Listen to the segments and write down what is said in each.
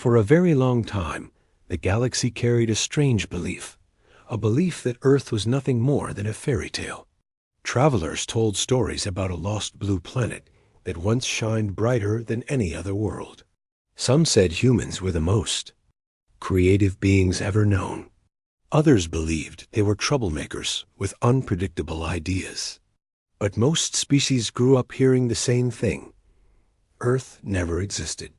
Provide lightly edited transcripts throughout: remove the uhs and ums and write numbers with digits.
For a very long time, the galaxy carried a strange belief, a belief that Earth was nothing more than a fairy tale. Travelers told stories about a lost blue planet that once shined brighter than any other world. Some said humans were the most creative beings ever known. Others believed they were troublemakers with unpredictable ideas. But most species grew up hearing the same thing. Earth never existed.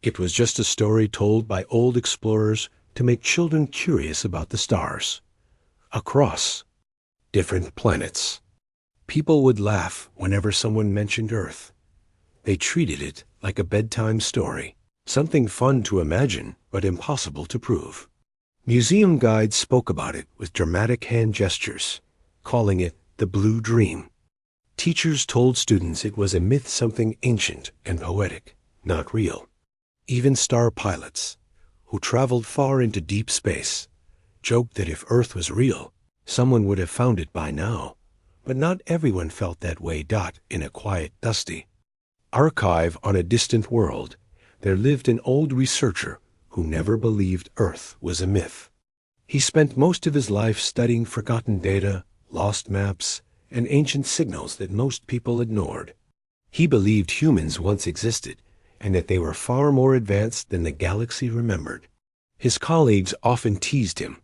It was just a story told by old explorers to make children curious about the stars. Across different planets, people would laugh whenever someone mentioned Earth. They treated it like a bedtime story, something fun to imagine but impossible to prove. Museum guides spoke about it with dramatic hand gestures, calling it the Blue Dream. Teachers told students it was a myth, something ancient and poetic, not real. Even star pilots, who traveled far into deep space, joked that if Earth was real, someone would have found it by now. But not everyone felt that way. In a quiet, dusty archive on a distant world, there lived an old researcher who never believed Earth was a myth. He spent most of his life studying forgotten data, lost maps, and ancient signals that most people ignored. He believed humans once existed, and that they were far more advanced than the galaxy remembered. His colleagues often teased him,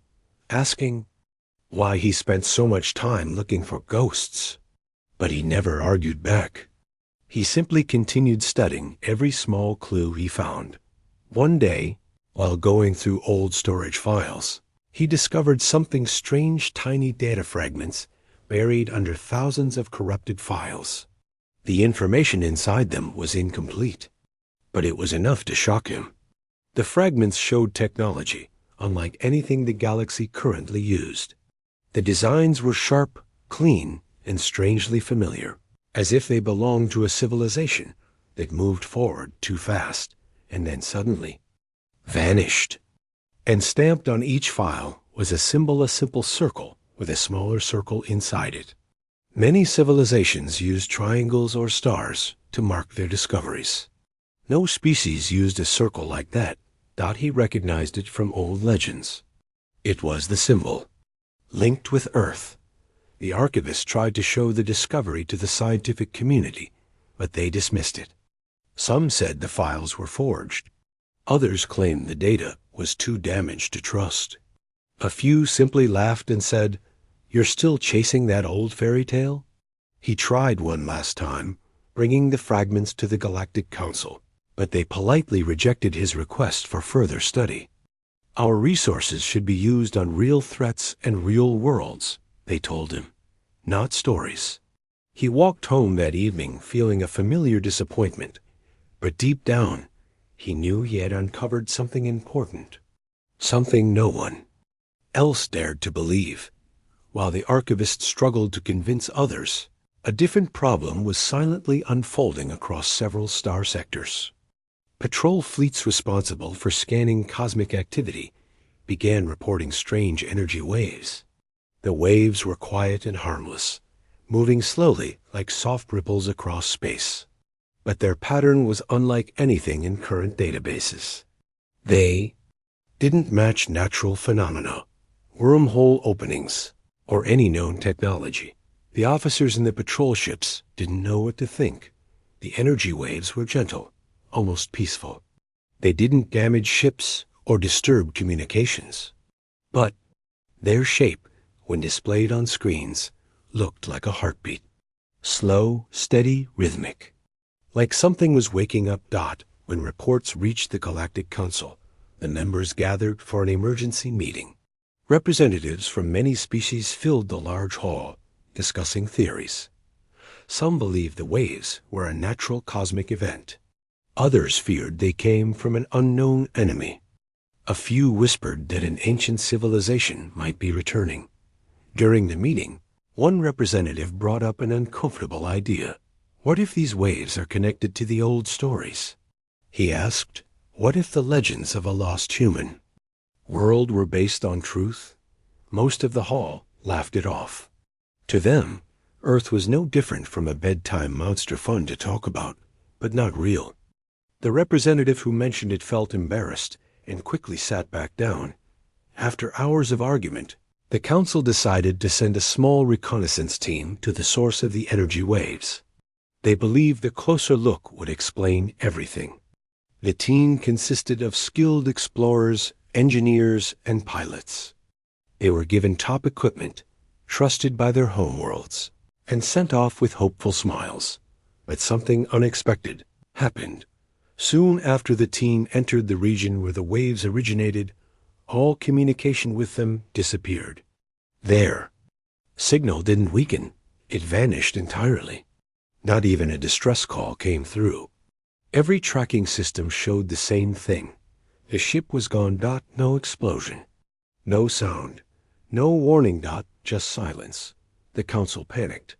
asking why he spent so much time looking for ghosts. But he never argued back. He simply continued studying every small clue he found. One day, while going through old storage files, he discovered something strange: tiny data fragments buried under thousands of corrupted files. The information inside them was incomplete, but it was enough to shock him. The fragments showed technology unlike anything the galaxy currently used. The designs were sharp, clean, and strangely familiar, as if they belonged to a civilization that moved forward too fast and then suddenly vanished. And stamped on each file was a symbol, a simple circle with a smaller circle inside it. Many civilizations used triangles or stars to mark their discoveries. No species used a circle like that. He recognized it from old legends. It was the symbol linked with Earth. The archivists tried to show the discovery to the scientific community, but they dismissed it. Some said the files were forged. Others claimed the data was too damaged to trust. A few simply laughed and said, "You're still chasing that old fairy tale?" He tried one last time, bringing the fragments to the Galactic Council, but they politely rejected his request for further study. "Our resources should be used on real threats and real worlds," they told him, "not stories." He walked home that evening feeling a familiar disappointment, but deep down, he knew he had uncovered something important, something no one else dared to believe. While the archivist struggled to convince others, a different problem was silently unfolding across several star sectors. Patrol fleets responsible for scanning cosmic activity began reporting strange energy waves. The waves were quiet and harmless, moving slowly like soft ripples across space. But their pattern was unlike anything in current databases. They didn't match natural phenomena, wormhole openings, or any known technology. The officers in the patrol ships didn't know what to think. The energy waves were gentle, almost peaceful. They didn't damage ships or disturb communications. But their shape, when displayed on screens, looked like a heartbeat. Slow, steady, rhythmic. Like something was waking up. When reports reached the Galactic Council, the members gathered for an emergency meeting. Representatives from many species filled the large hall, discussing theories. Some believed the waves were a natural cosmic event. Others feared they came from an unknown enemy. A few whispered that an ancient civilization might be returning. During the meeting, one representative brought up an uncomfortable idea. What if these waves are connected to the old stories? He asked, what if the legends of a lost human world were based on truth? Most of the hall laughed it off. To them, Earth was no different from a bedtime monster fun to talk about, but not real. The representative who mentioned it felt embarrassed and quickly sat back down. After hours of argument, the council decided to send a small reconnaissance team to the source of the energy waves. They believed a closer look would explain everything. The team consisted of skilled explorers, engineers, and pilots. They were given top equipment, trusted by their homeworlds, and sent off with hopeful smiles. But something unexpected happened. Soon after the team entered the region where the waves originated, all communication with them disappeared. Their signal didn't weaken, it vanished entirely. Not even a distress call came through. Every tracking system showed the same thing. The ship was gone. No explosion. No sound. No warning. Just silence. The council panicked.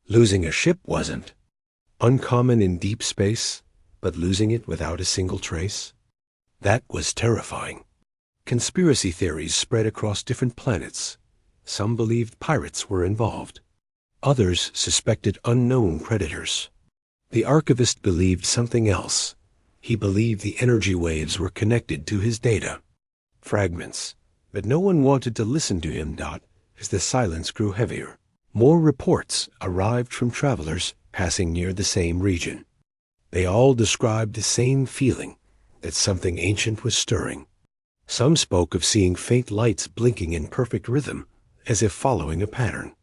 Losing a ship wasn't uncommon in deep space, but losing it without a single trace? That was terrifying. Conspiracy theories spread across different planets. Some believed pirates were involved. Others suspected unknown predators. The archivist believed something else. He believed the energy waves were connected to his data. Fragments. But no one wanted to listen to him. As the silence grew heavier, more reports arrived from travelers passing near the same region. They all described the same feeling, that something ancient was stirring. Some spoke of seeing faint lights blinking in perfect rhythm, as if following a pattern.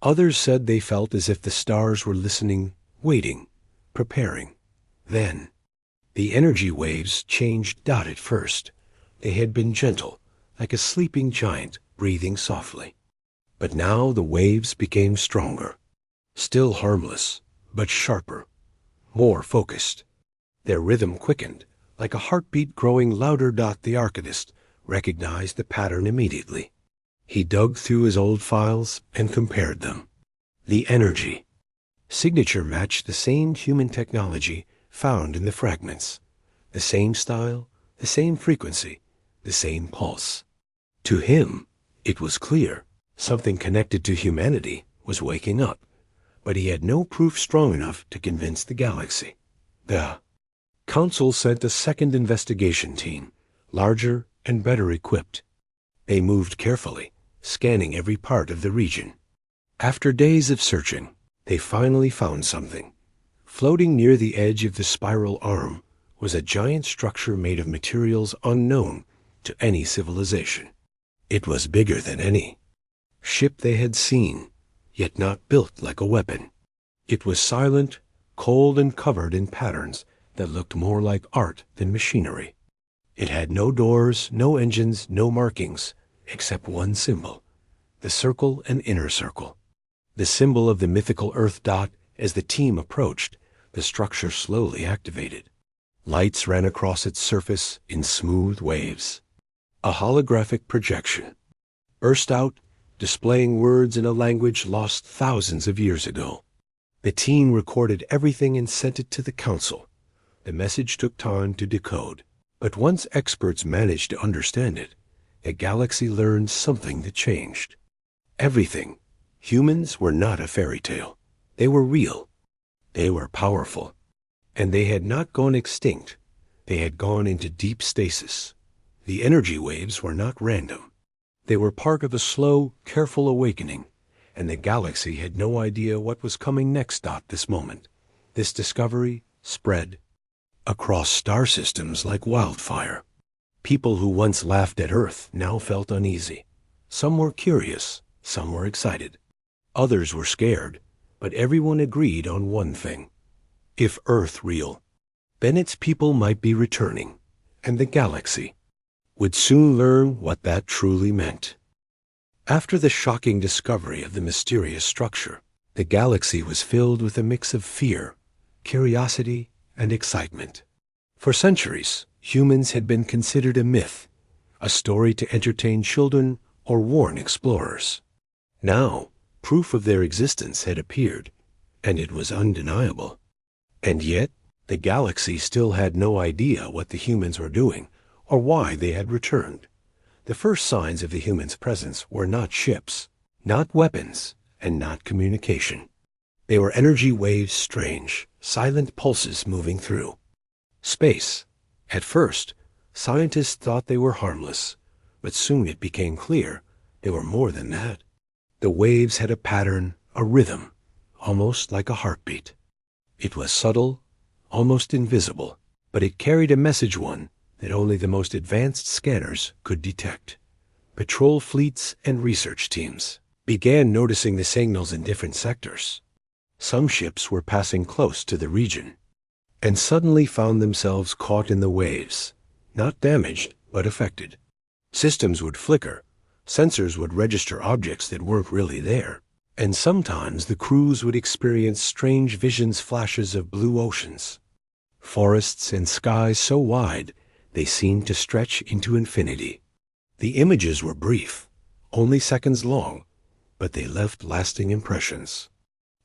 Others said they felt as if the stars were listening, waiting, preparing. Then, the energy waves changed. At first, they had been gentle, like a sleeping giant breathing softly. But now the waves became stronger, still harmless, but sharper, more focused. Their rhythm quickened, like a heartbeat growing louder. The archivist recognized the pattern immediately. He dug through his old files and compared them. The energy signature matched the same human technology found in the fragments. The same style, the same frequency, the same pulse. To him, it was clear something connected to humanity was waking up, but he had no proof strong enough to convince the galaxy. The council sent a second investigation team, larger and better equipped. They moved carefully, scanning every part of the region. After days of searching, they finally found something. Floating near the edge of the spiral arm was a giant structure made of materials unknown to any civilization. It was bigger than any ship they had seen, yet not built like a weapon. It was silent, cold, and covered in patterns that looked more like art than machinery. It had no doors, no engines, no markings, except one symbol, the circle and inner circle. The symbol of the mythical Earth. As the team approached, the structure slowly activated. Lights ran across its surface in smooth waves. A holographic projection burst out, displaying words in a language lost thousands of years ago. The team recorded everything and sent it to the council. The message took time to decode, but once experts managed to understand it, the galaxy learned something that changed. Everything. Humans were not a fairy tale. They were real. They were powerful. And they had not gone extinct. They had gone into deep stasis. The energy waves were not random. They were part of a slow, careful awakening, and the galaxy had no idea what was coming next. This moment, this discovery spread across star systems like wildfire. People who once laughed at Earth now felt uneasy. Some were curious, some were excited. Others were scared, but everyone agreed on one thing. If Earth real, then its people might be returning, and the galaxy would soon learn what that truly meant. After the shocking discovery of the mysterious structure, the galaxy was filled with a mix of fear, curiosity, and excitement. For centuries, humans had been considered a myth, a story to entertain children or warn explorers. Now, proof of their existence had appeared, and it was undeniable. And yet, the galaxy still had no idea what the humans were doing or why they had returned. The first signs of the humans' presence were not ships, not weapons, and not communication. They were energy waves, strange, silent pulses moving through Space. At first, scientists thought they were harmless, but soon it became clear they were more than that. The waves had a pattern, a rhythm, almost like a heartbeat. It was subtle, almost invisible, but it carried a message, one that only the most advanced scanners could detect. Patrol fleets and research teams began noticing the signals in different sectors. Some ships were passing close to the region and suddenly found themselves caught in the waves, not damaged, but affected. Systems would flicker, sensors would register objects that weren't really there, and sometimes the crews would experience strange visions, flashes of blue oceans, forests and skies so wide they seemed to stretch into infinity. The images were brief, only seconds long, but they left lasting impressions.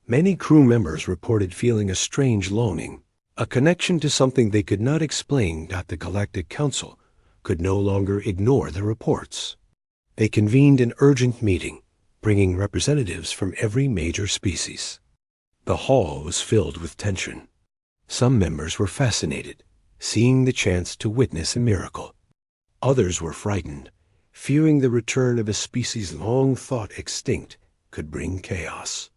Many crew members reported feeling a strange longing, a connection to something they could not explain. The Galactic Council could no longer ignore the reports. They convened an urgent meeting, bringing representatives from every major species. The hall was filled with tension. Some members were fascinated, seeing the chance to witness a miracle. Others were frightened, fearing the return of a species long thought extinct could bring chaos.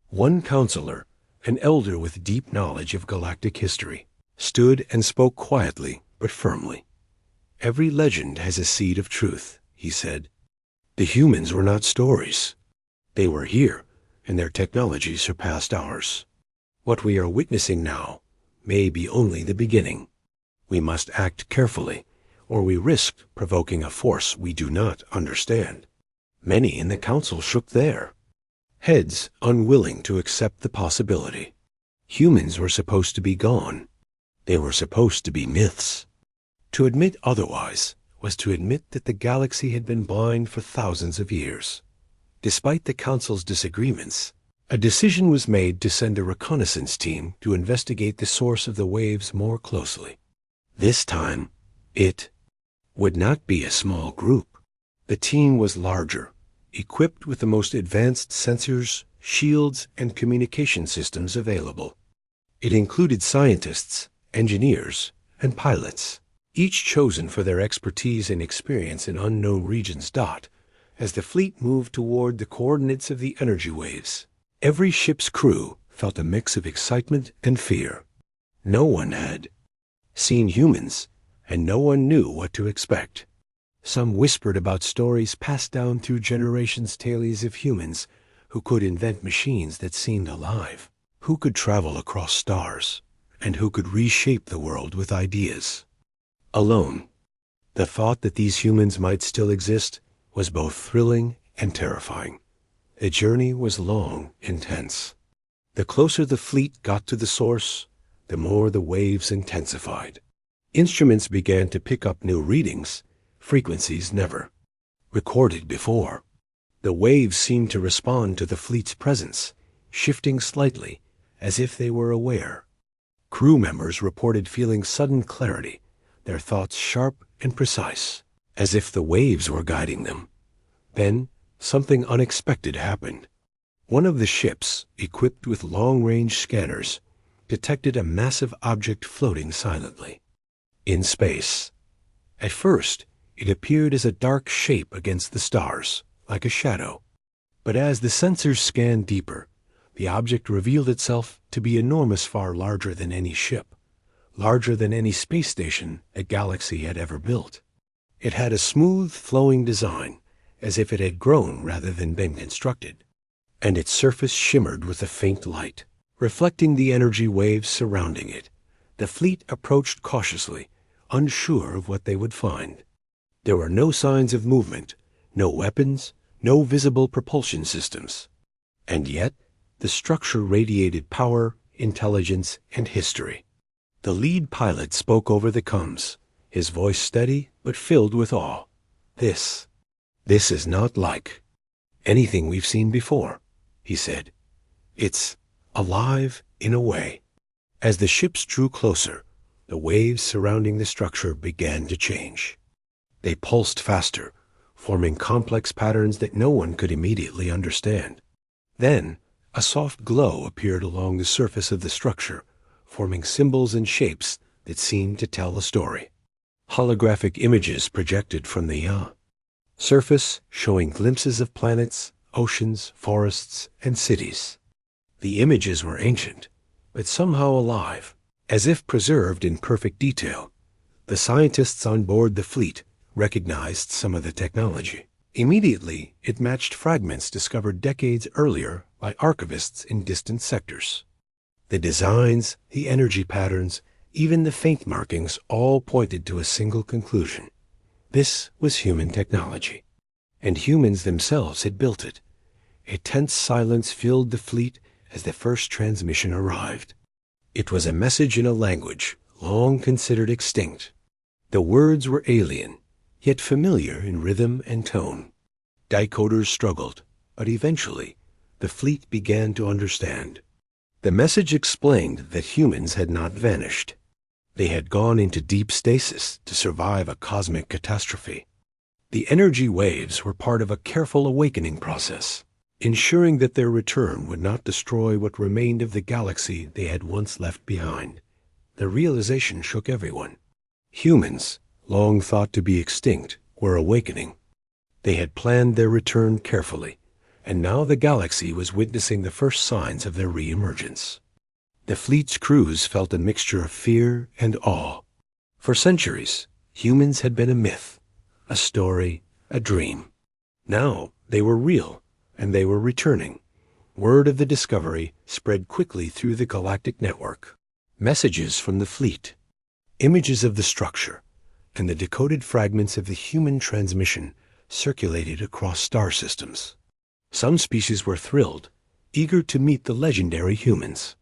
One counselor, an elder with deep knowledge of galactic history, stood and spoke quietly but firmly. "Every legend has a seed of truth," he said. "The humans were not stories. They were here, and their technology surpassed ours. What we are witnessing now may be only the beginning. We must act carefully, or we risk provoking a force we do not understand." Many in the council shook their heads, unwilling to accept the possibility. Humans were supposed to be gone. They were supposed to be myths. To admit otherwise was to admit that the galaxy had been blind for thousands of years. Despite the council's disagreements, a decision was made to send a reconnaissance team to investigate the source of the waves more closely. This time, it would not be a small group. The team was larger, equipped with the most advanced sensors, shields, and communication systems available. It included scientists, engineers, and pilots, each chosen for their expertise and experience in unknown regions. As the fleet moved toward the coordinates of the energy waves, every ship's crew felt a mix of excitement and fear. No one had seen humans, and no one knew what to expect. Some whispered about stories passed down through generations, tales of humans who could invent machines that seemed alive, who could travel across stars, and who could reshape the world with ideas. Alone, the thought that these humans might still exist was both thrilling and terrifying. The journey was long, intense. The closer the fleet got to the source, the more the waves intensified. Instruments began to pick up new readings, frequencies never recorded before. The waves seemed to respond to the fleet's presence, shifting slightly, as if they were aware. Crew members reported feeling sudden clarity, their thoughts sharp and precise, as if the waves were guiding them. Then, something unexpected happened. One of the ships, equipped with long-range scanners, detected a massive object floating silently in space. At first, it appeared as a dark shape against the stars, like a shadow. But as the sensors scanned deeper, the object revealed itself to be enormous, far larger than any ship, larger than any space station a galaxy had ever built. It had a smooth, flowing design, as if it had grown rather than been constructed, and its surface shimmered with a faint light, reflecting the energy waves surrounding it. The fleet approached cautiously, unsure of what they would find. There were no signs of movement, no weapons, no visible propulsion systems. And yet, the structure radiated power, intelligence, and history. The lead pilot spoke over the comms, his voice steady but filled with awe. This is not like anything we've seen before," he said. "It's alive in a way." As the ships drew closer, the waves surrounding the structure began to change. They pulsed faster, forming complex patterns that no one could immediately understand. Then, a soft glow appeared along the surface of the structure, forming symbols and shapes that seemed to tell a story. Holographic images projected from the surface showing glimpses of planets, oceans, forests, and cities. The images were ancient, but somehow alive, as if preserved in perfect detail. The scientists on board the fleet recognized some of the technology. Immediately, it matched fragments discovered decades earlier by archivists in distant sectors. The designs, the energy patterns, even the faint markings all pointed to a single conclusion. This was human technology, and humans themselves had built it. A tense silence filled the fleet as the first transmission arrived. It was a message in a language long considered extinct. The words were alien, yet familiar in rhythm and tone. Decoders struggled, but eventually the fleet began to understand. The message explained that humans had not vanished. They had gone into deep stasis to survive a cosmic catastrophe. The energy waves were part of a careful awakening process, ensuring that their return would not destroy what remained of the galaxy they had once left behind. The realization shook everyone. Humans, long thought to be extinct, were awakening. They had planned their return carefully, and now the galaxy was witnessing the first signs of their re-emergence. The fleet's crews felt a mixture of fear and awe. For centuries, humans had been a myth, a story, a dream. Now they were real, and they were returning. Word of the discovery spread quickly through the galactic network. Messages from the fleet, images of the structure, and the decoded fragments of the human transmission circulated across star systems. Some species were thrilled, eager to meet the legendary humans.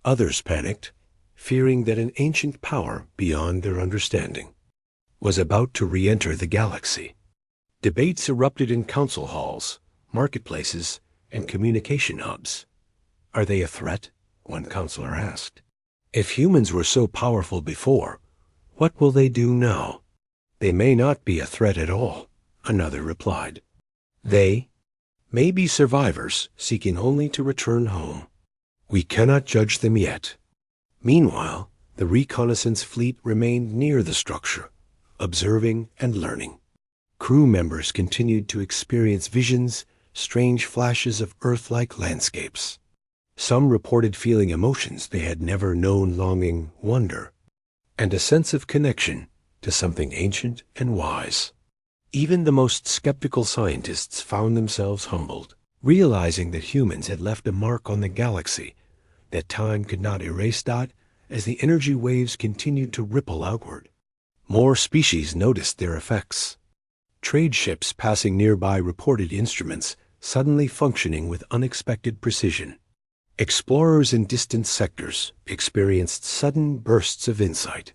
Others panicked, fearing that an ancient power beyond their understanding was about to re-enter the galaxy. Debates erupted in council halls, marketplaces, and communication hubs. Are they a threat? One counselor asked. If humans were so powerful before, what will they do now? They may not be a threat at all, another replied. They may be survivors seeking only to return home. We cannot judge them yet. Meanwhile, the reconnaissance fleet remained near the structure, observing and learning. Crew members continued to experience visions, strange flashes of Earth-like landscapes. Some reported feeling emotions they had never known: longing, wonder, and a sense of connection to something ancient and wise. Even the most skeptical scientists found themselves humbled, realizing that humans had left a mark on the galaxy that time could not erase. As the energy waves continued to ripple outward, more species noticed their effects. Trade ships passing nearby reported instruments suddenly functioning with unexpected precision. Explorers in distant sectors experienced sudden bursts of insight.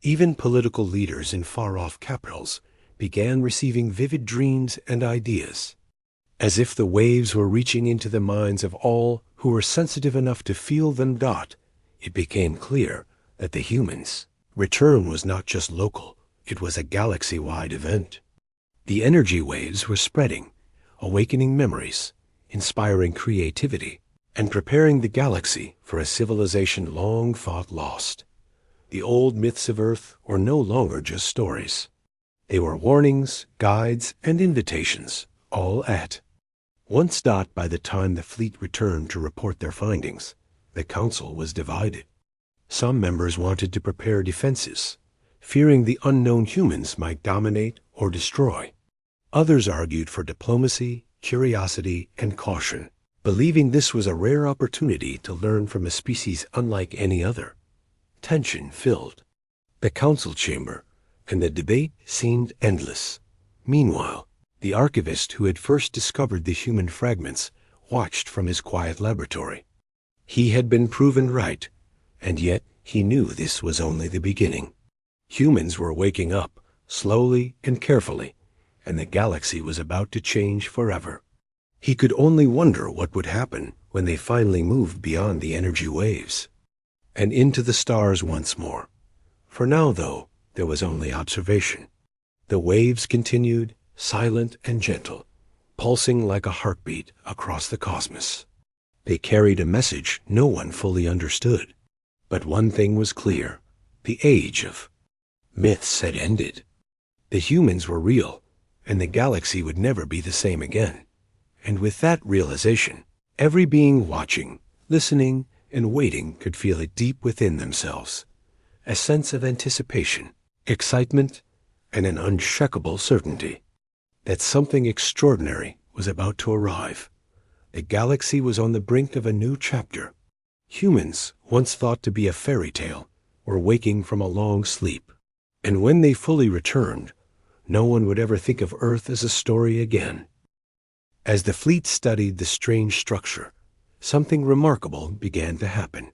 Even political leaders in far-off capitals began receiving vivid dreams and ideas. As if the waves were reaching into the minds of all who were sensitive enough to feel them. It became clear that the humans' return was not just local, it was a galaxy-wide event. The energy waves were spreading, awakening memories, inspiring creativity, and preparing the galaxy for a civilization long thought lost. The old myths of Earth were no longer just stories. They were warnings, guides, and invitations, all at once. By the time the fleet returned to report their findings, the council was divided. Some members wanted to prepare defenses, fearing the unknown humans might dominate or destroy. Others argued for diplomacy, curiosity, and caution, believing this was a rare opportunity to learn from a species unlike any other. Tension filled the council chamber, and the debate seemed endless. Meanwhile, the archivist who had first discovered the human fragments watched from his quiet laboratory. He had been proven right, and yet he knew this was only the beginning. Humans were waking up, slowly and carefully, and the galaxy was about to change forever. He could only wonder what would happen when they finally moved beyond the energy waves and into the stars once more. For now, though, there was only observation. The waves continued, silent and gentle, pulsing like a heartbeat across the cosmos. They carried a message no one fully understood. But one thing was clear: The age of myths had ended. The humans were real, and the galaxy would never be the same again. And with that realization, every being watching, listening, and waiting could feel it deep within themselves. A sense of anticipation, excitement, and an unshakable certainty that something extraordinary was about to arrive. The galaxy was on the brink of a new chapter. Humans, once thought to be a fairy tale, were waking from a long sleep. And when they fully returned, no one would ever think of Earth as a story again. As the fleet studied the strange structure, something remarkable began to happen.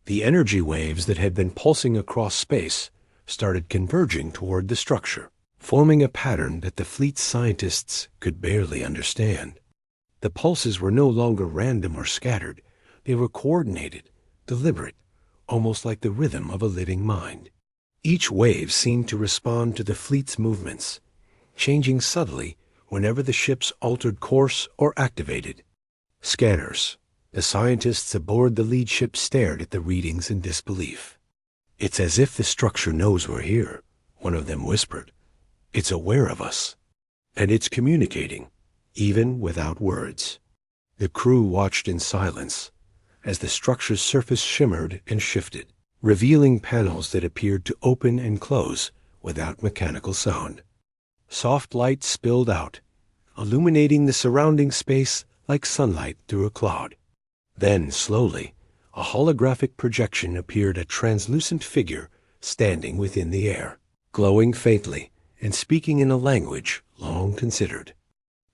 The energy waves that had been pulsing across space started converging toward the structure, forming a pattern that the fleet's scientists could barely understand. The pulses were no longer random or scattered. They were coordinated, deliberate, almost like the rhythm of a living mind. Each wave seemed to respond to the fleet's movements, changing subtly whenever the ships altered course or activated. Scanners. The scientists aboard the lead ship stared at the readings in disbelief. "It's as if the structure knows we're here," one of them whispered. "It's aware of us. And it's communicating, even without words." The crew watched in silence as the structure's surface shimmered and shifted, revealing panels that appeared to open and close without mechanical sound. Soft light spilled out, illuminating the surrounding space like sunlight through a cloud. Then, slowly, a holographic projection appeared, a translucent figure standing within the air, glowing faintly and speaking in a language long considered.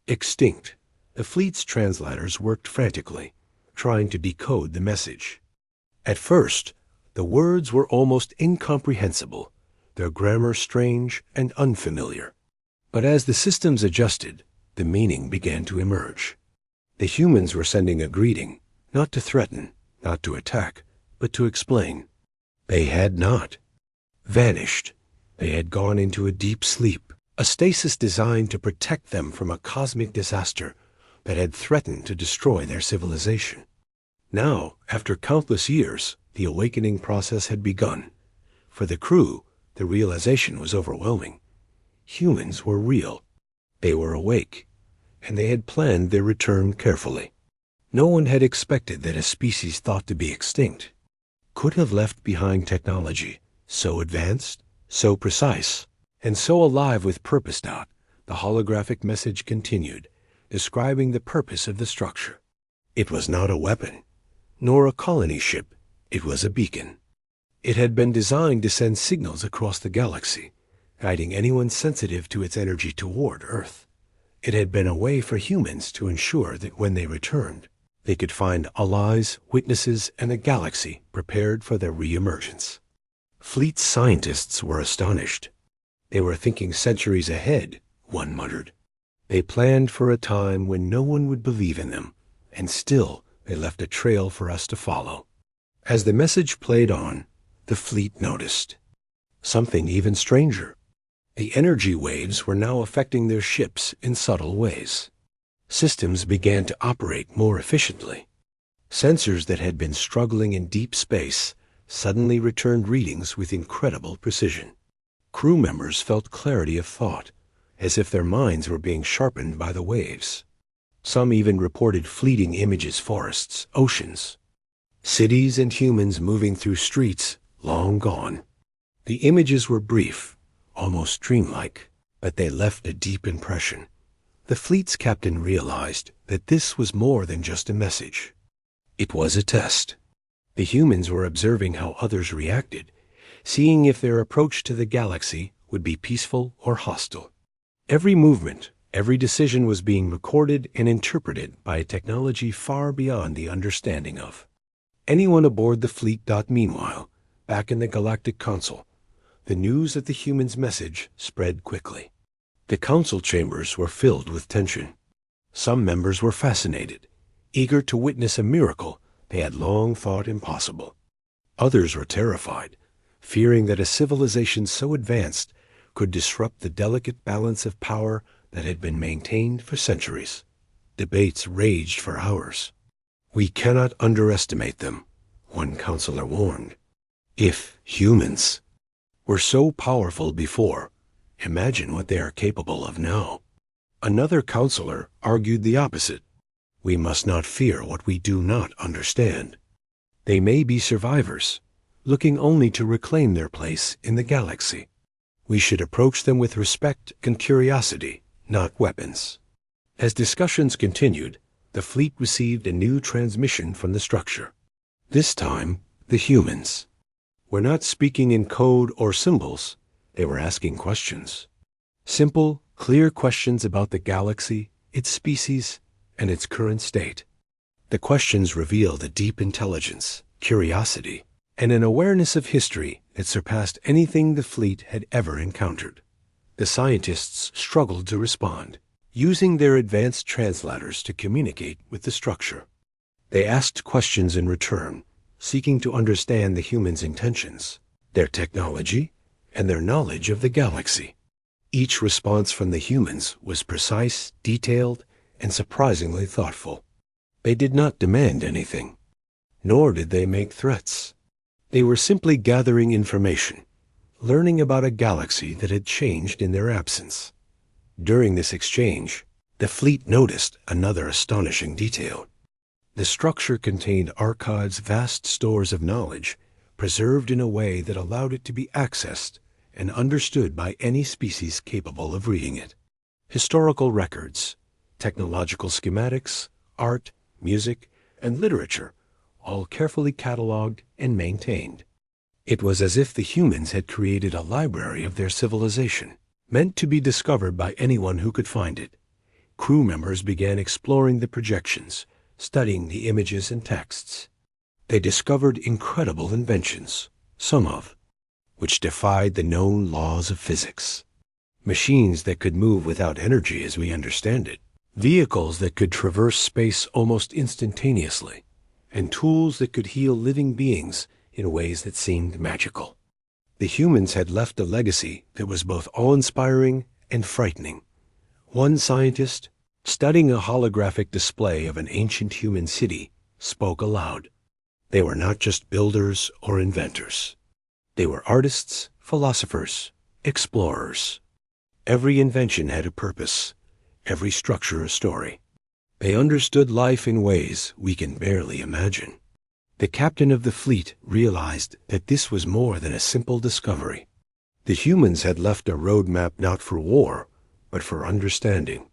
Extinct, the fleet's translators worked frantically, trying to decode the message. At first, the words were almost incomprehensible, their grammar strange and unfamiliar. But as the systems adjusted, the meaning began to emerge. The humans were sending a greeting, not to threaten, not to attack, but to explain. They had not vanished. They had gone into a deep sleep, a stasis designed to protect them from a cosmic disaster that had threatened to destroy their civilization. Now, after countless years, the awakening process had begun. For the crew, the realization was overwhelming. Humans were real. They were awake, and they had planned their return carefully. No one had expected that a species thought to be extinct could have left behind technology so advanced, so precise, and so alive with purpose. The holographic message continued, describing the purpose of the structure. It was not a weapon, nor a colony ship. It was a beacon. It had been designed to send signals across the galaxy, guiding anyone sensitive to its energy toward Earth. It had been a way for humans to ensure that when they returned, they could find allies, witnesses, and a galaxy prepared for their re-emergence. Fleet scientists were astonished. They were thinking centuries ahead, one muttered. They planned for a time when no one would believe in them, and still they left a trail for us to follow. As the message played on, the fleet noticed something even stranger. The energy waves were now affecting their ships in subtle ways. Systems began to operate more efficiently. Sensors that had been struggling in deep space suddenly returned readings with incredible precision. Crew members felt clarity of thought, as if their minds were being sharpened by the waves. Some even reported fleeting images, forests, oceans, cities, and humans moving through streets long gone. The images were brief, almost dreamlike, but they left a deep impression. The fleet's captain realized that this was more than just a message. It was a test. The humans were observing how others reacted, seeing if their approach to the galaxy would be peaceful or hostile. Every movement, every decision was being recorded and interpreted by a technology far beyond the understanding of anyone aboard the fleet. Meanwhile, back in the Galactic Council, the news of the humans' message spread quickly. The council chambers were filled with tension. Some members were fascinated, eager to witness a miracle they had long thought impossible. Others were terrified, fearing that a civilization so advanced could disrupt the delicate balance of power that had been maintained for centuries. Debates raged for hours. "We cannot underestimate them," one counselor warned. "If humans were so powerful before. Imagine what they are capable of now. Another counselor argued the opposite. We must not fear what we do not understand. They may be survivors, looking only to reclaim their place in the galaxy. We should approach them with respect and curiosity, not weapons. As discussions continued, the fleet received a new transmission from the structure. This time, the humans were not speaking in code or symbols. They were asking questions. Simple, clear questions about the galaxy, its species, and its current state. The questions revealed a deep intelligence, curiosity, and an awareness of history that surpassed anything the fleet had ever encountered. The scientists struggled to respond, using their advanced translators to communicate with the structure. They asked questions in return, seeking to understand the humans' intentions, their technology, and their knowledge of the galaxy. Each response from the humans was precise, detailed, and surprisingly thoughtful. They did not demand anything, nor did they make threats. They were simply gathering information, learning about a galaxy that had changed in their absence. During this exchange, the fleet noticed another astonishing detail. The structure contained Archive's vast stores of knowledge, preserved in a way that allowed it to be accessed and understood by any species capable of reading it. Historical records, technological schematics, art, music, and literature, all carefully cataloged and maintained. It was as if the humans had created a library of their civilization, meant to be discovered by anyone who could find it. Crew members began exploring the projections, studying the images and texts. They discovered incredible inventions, some of which defied the known laws of physics. Machines that could move without energy as we understand it, vehicles that could traverse space almost instantaneously, and tools that could heal living beings in ways that seemed magical. The humans had left a legacy that was both awe-inspiring and frightening. One scientist, studying a holographic display of an ancient human city, spoke aloud. They were not just builders or inventors. They were artists, philosophers, explorers. Every invention had a purpose, every structure a story. They understood life in ways we can barely imagine. The captain of the fleet realized that this was more than a simple discovery. The humans had left a roadmap not for war, but for understanding.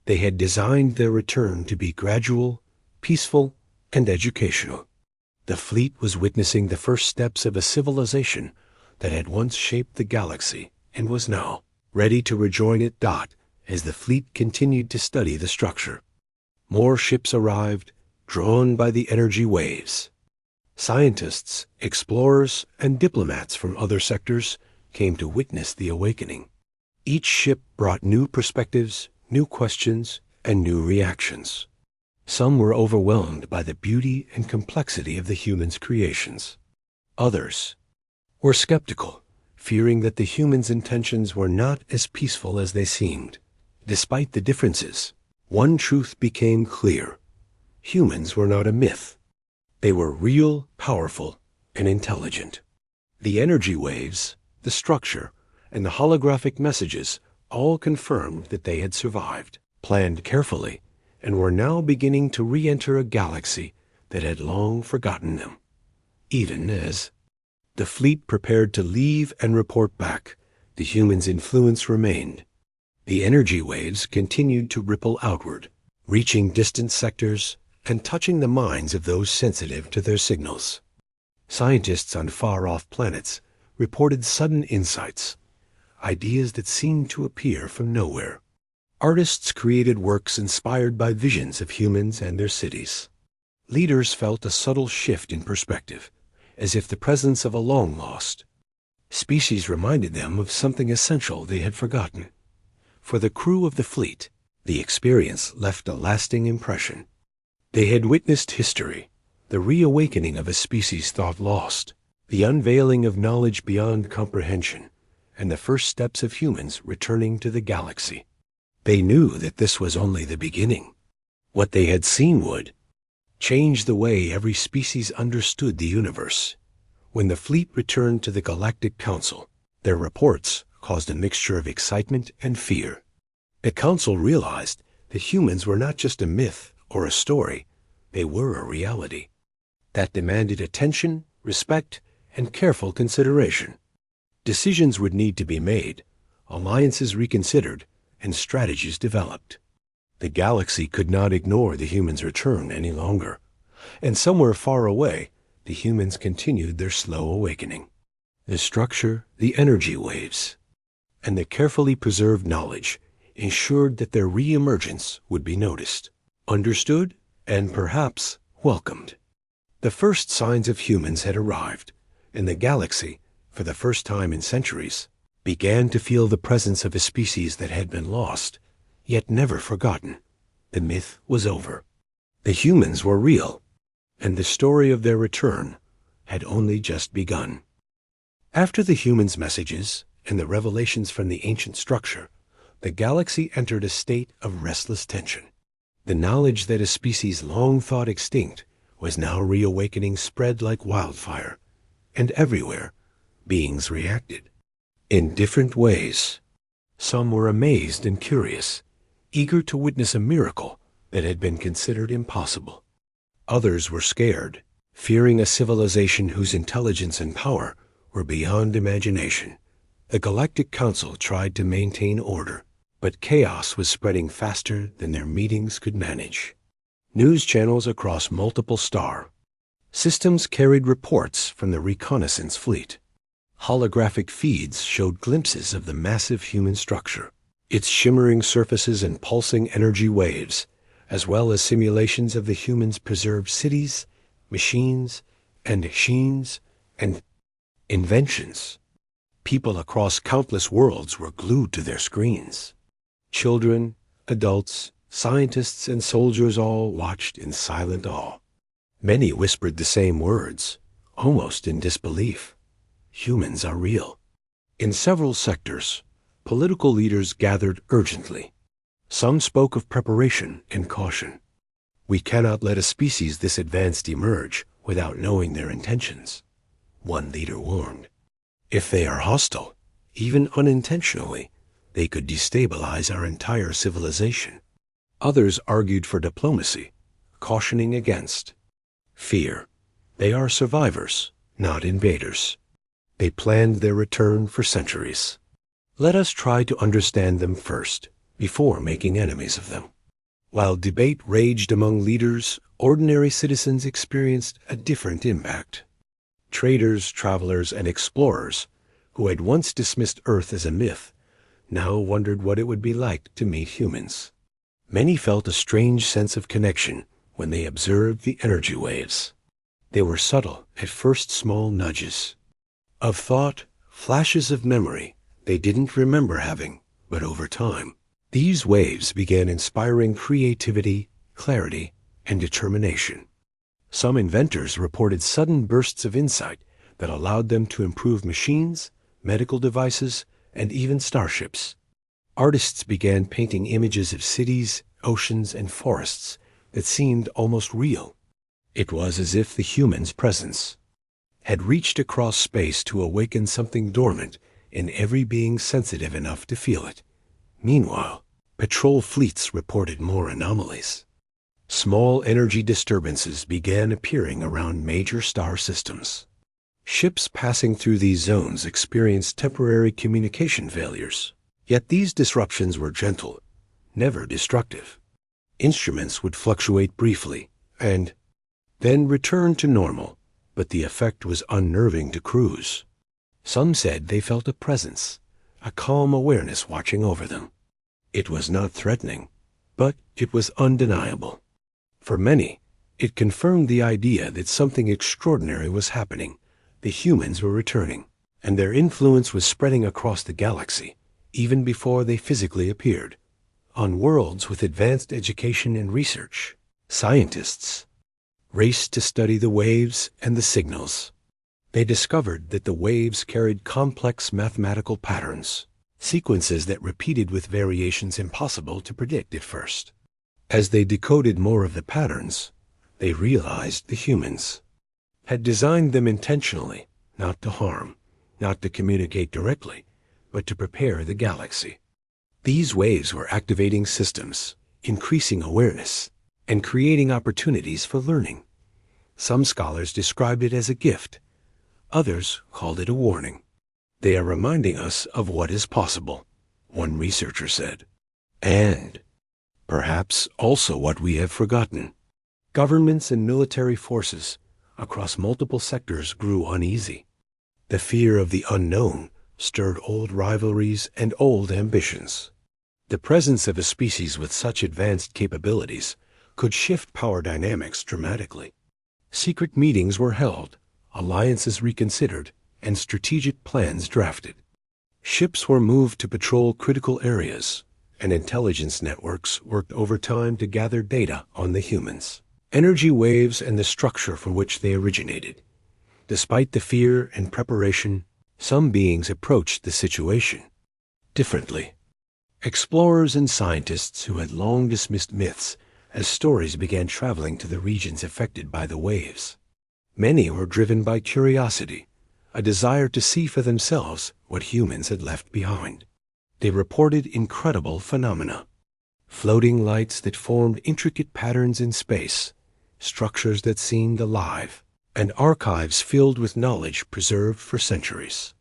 They had designed their return to be gradual, peaceful, and educational. The fleet was witnessing the first steps of a civilization that had once shaped the galaxy and was now ready to rejoin it. As the fleet continued to study the structure, more ships arrived, drawn by the energy waves. Scientists, explorers, and diplomats from other sectors came to witness the awakening. Each ship brought new perspectives, new questions, and new reactions. Some were overwhelmed by the beauty and complexity of the humans' creations. Others were skeptical, fearing that the humans' intentions were not as peaceful as they seemed. Despite the differences, one truth became clear. Humans were not a myth. They were real, powerful, and intelligent. The energy waves, the structure, and the holographic messages all confirmed that they had survived, planned carefully, and were now beginning to re-enter a galaxy that had long forgotten them. Even as the fleet prepared to leave and report back, the humans' influence remained. The energy waves continued to ripple outward, reaching distant sectors and touching the minds of those sensitive to their signals. Scientists on far-off planets reported sudden insights, ideas that seemed to appear from nowhere. Artists created works inspired by visions of humans and their cities. Leaders felt a subtle shift in perspective, as if the presence of a long-lost species reminded them of something essential they had forgotten. For the crew of the fleet, the experience left a lasting impression. They had witnessed history, the reawakening of a species thought lost, the unveiling of knowledge beyond comprehension, and the first steps of humans returning to the galaxy. They knew that this was only the beginning. What they had seen would change the way every species understood the universe. When the fleet returned to the Galactic Council, Their reports caused a mixture of excitement and fear. The council realized that humans were not just a myth or a story, they were a reality that demanded attention, respect, and careful consideration. Decisions would need to be made, alliances reconsidered, and strategies developed. The galaxy could not ignore the humans' return any longer, and somewhere far away, the humans continued their slow awakening. The structure, the energy waves, and the carefully preserved knowledge ensured that their re-emergence would be noticed, understood, and perhaps welcomed. The first signs of humans had arrived, and the galaxy, for the first time in centuries, began to feel the presence of a species that had been lost, yet never forgotten. The myth was over. The humans were real, and the story of their return had only just begun. After the humans' messages and the revelations from the ancient structure, the galaxy entered a state of restless tension. The knowledge that a species long thought extinct was now reawakening spread like wildfire, and everywhere beings reacted in different ways. Some were amazed and curious, eager to witness a miracle that had been considered impossible. Others were scared, fearing a civilization whose intelligence and power were beyond imagination. The Galactic Council tried to maintain order, but chaos was spreading faster than their meetings could manage. News channels across multiple star systems carried reports from the reconnaissance fleet. Holographic feeds showed glimpses of the massive human structure, its shimmering surfaces and pulsing energy waves, as well as simulations of the humans' preserved cities, machines, and inventions. People across countless worlds were glued to their screens. Children, adults, scientists, and soldiers all watched in silent awe. Many whispered the same words, almost in disbelief. Humans are real. In several sectors, political leaders gathered urgently. Some spoke of preparation and caution. We cannot let a species this advanced emerge without knowing their intentions, one leader warned. If they are hostile, even unintentionally, they could destabilize our entire civilization. Others argued for diplomacy, cautioning against fear. They are survivors, not invaders. They planned their return for centuries. Let us try to understand them first, before making enemies of them. While debate raged among leaders, ordinary citizens experienced a different impact. Traders, travelers, and explorers, who had once dismissed Earth as a myth, now wondered what it would be like to meet humans. Many felt a strange sense of connection when they observed the energy waves. They were subtle, at first small nudges of thought, flashes of memory they didn't remember having, but over time, these waves began inspiring creativity, clarity, and determination. Some inventors reported sudden bursts of insight that allowed them to improve machines, medical devices, and even starships. Artists began painting images of cities, oceans, and forests that seemed almost real. It was as if the human's presence had reached across space to awaken something dormant in every being sensitive enough to feel it. Meanwhile, patrol fleets reported more anomalies. Small energy disturbances began appearing around major star systems. Ships passing through these zones experienced temporary communication failures. Yet these disruptions were gentle, never destructive. Instruments would fluctuate briefly and then return to normal, but the effect was unnerving to crews. Some said they felt a presence, a calm awareness watching over them. It was not threatening, but it was undeniable. For many, it confirmed the idea that something extraordinary was happening. The humans were returning, and their influence was spreading across the galaxy, even before they physically appeared. On worlds with advanced education and research, scientists raced to study the waves and the signals. They discovered that the waves carried complex mathematical patterns, sequences that repeated with variations impossible to predict at first. As they decoded more of the patterns, they realized the humans had designed them intentionally, not to harm, not to communicate directly, but to prepare the galaxy. These waves were activating systems, increasing awareness, and creating opportunities for learning. Some scholars described it as a gift. Others called it a warning. "They are reminding us of what is possible," one researcher said. "And perhaps also what we have forgotten." Governments and military forces across multiple sectors grew uneasy. The fear of the unknown stirred old rivalries and old ambitions. The presence of a species with such advanced capabilities could shift power dynamics dramatically. Secret meetings were held, alliances reconsidered, and strategic plans drafted. Ships were moved to patrol critical areas, and intelligence networks worked overtime to gather data on the humans, energy waves, and the structure from which they originated. Despite the fear and preparation, some beings approached the situation differently. Explorers and scientists who had long dismissed myths as stories began traveling to the regions affected by the waves. Many were driven by curiosity, a desire to see for themselves what humans had left behind. They reported incredible phenomena: floating lights that formed intricate patterns in space, structures that seemed alive, and archives filled with knowledge preserved for centuries.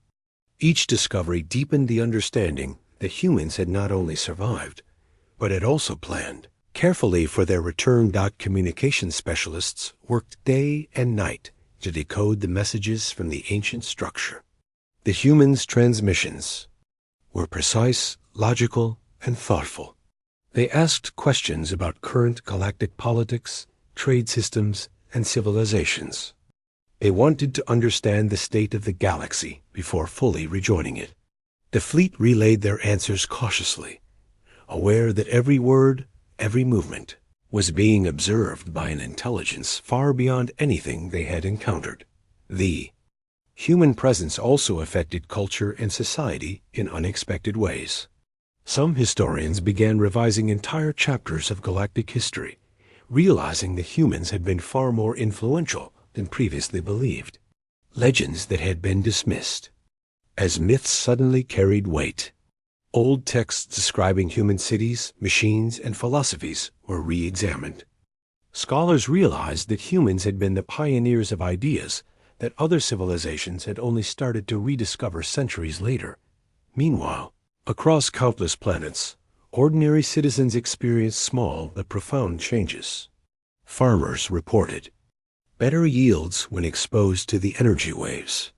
Each discovery deepened the understanding that humans had not only survived, but had also planned carefully for their return. Communication specialists worked day and night to decode the messages from the ancient structure. The humans' transmissions were precise, logical, and thoughtful. They asked questions about current galactic politics, trade systems, and civilizations. They wanted to understand the state of the galaxy before fully rejoining it. The fleet relayed their answers cautiously, aware that every word, every movement, was being observed by an intelligence far beyond anything they had encountered. The human presence also affected culture and society in unexpected ways. Some historians began revising entire chapters of galactic history, realizing that humans had been far more influential than previously believed. Legends that had been dismissed as myths suddenly carried weight. Old texts describing human cities, machines, and philosophies were re-examined. Scholars realized that humans had been the pioneers of ideas that other civilizations had only started to rediscover centuries later. Meanwhile, across countless planets, ordinary citizens experienced small but profound changes. Farmers reported better yields when exposed to the energy waves.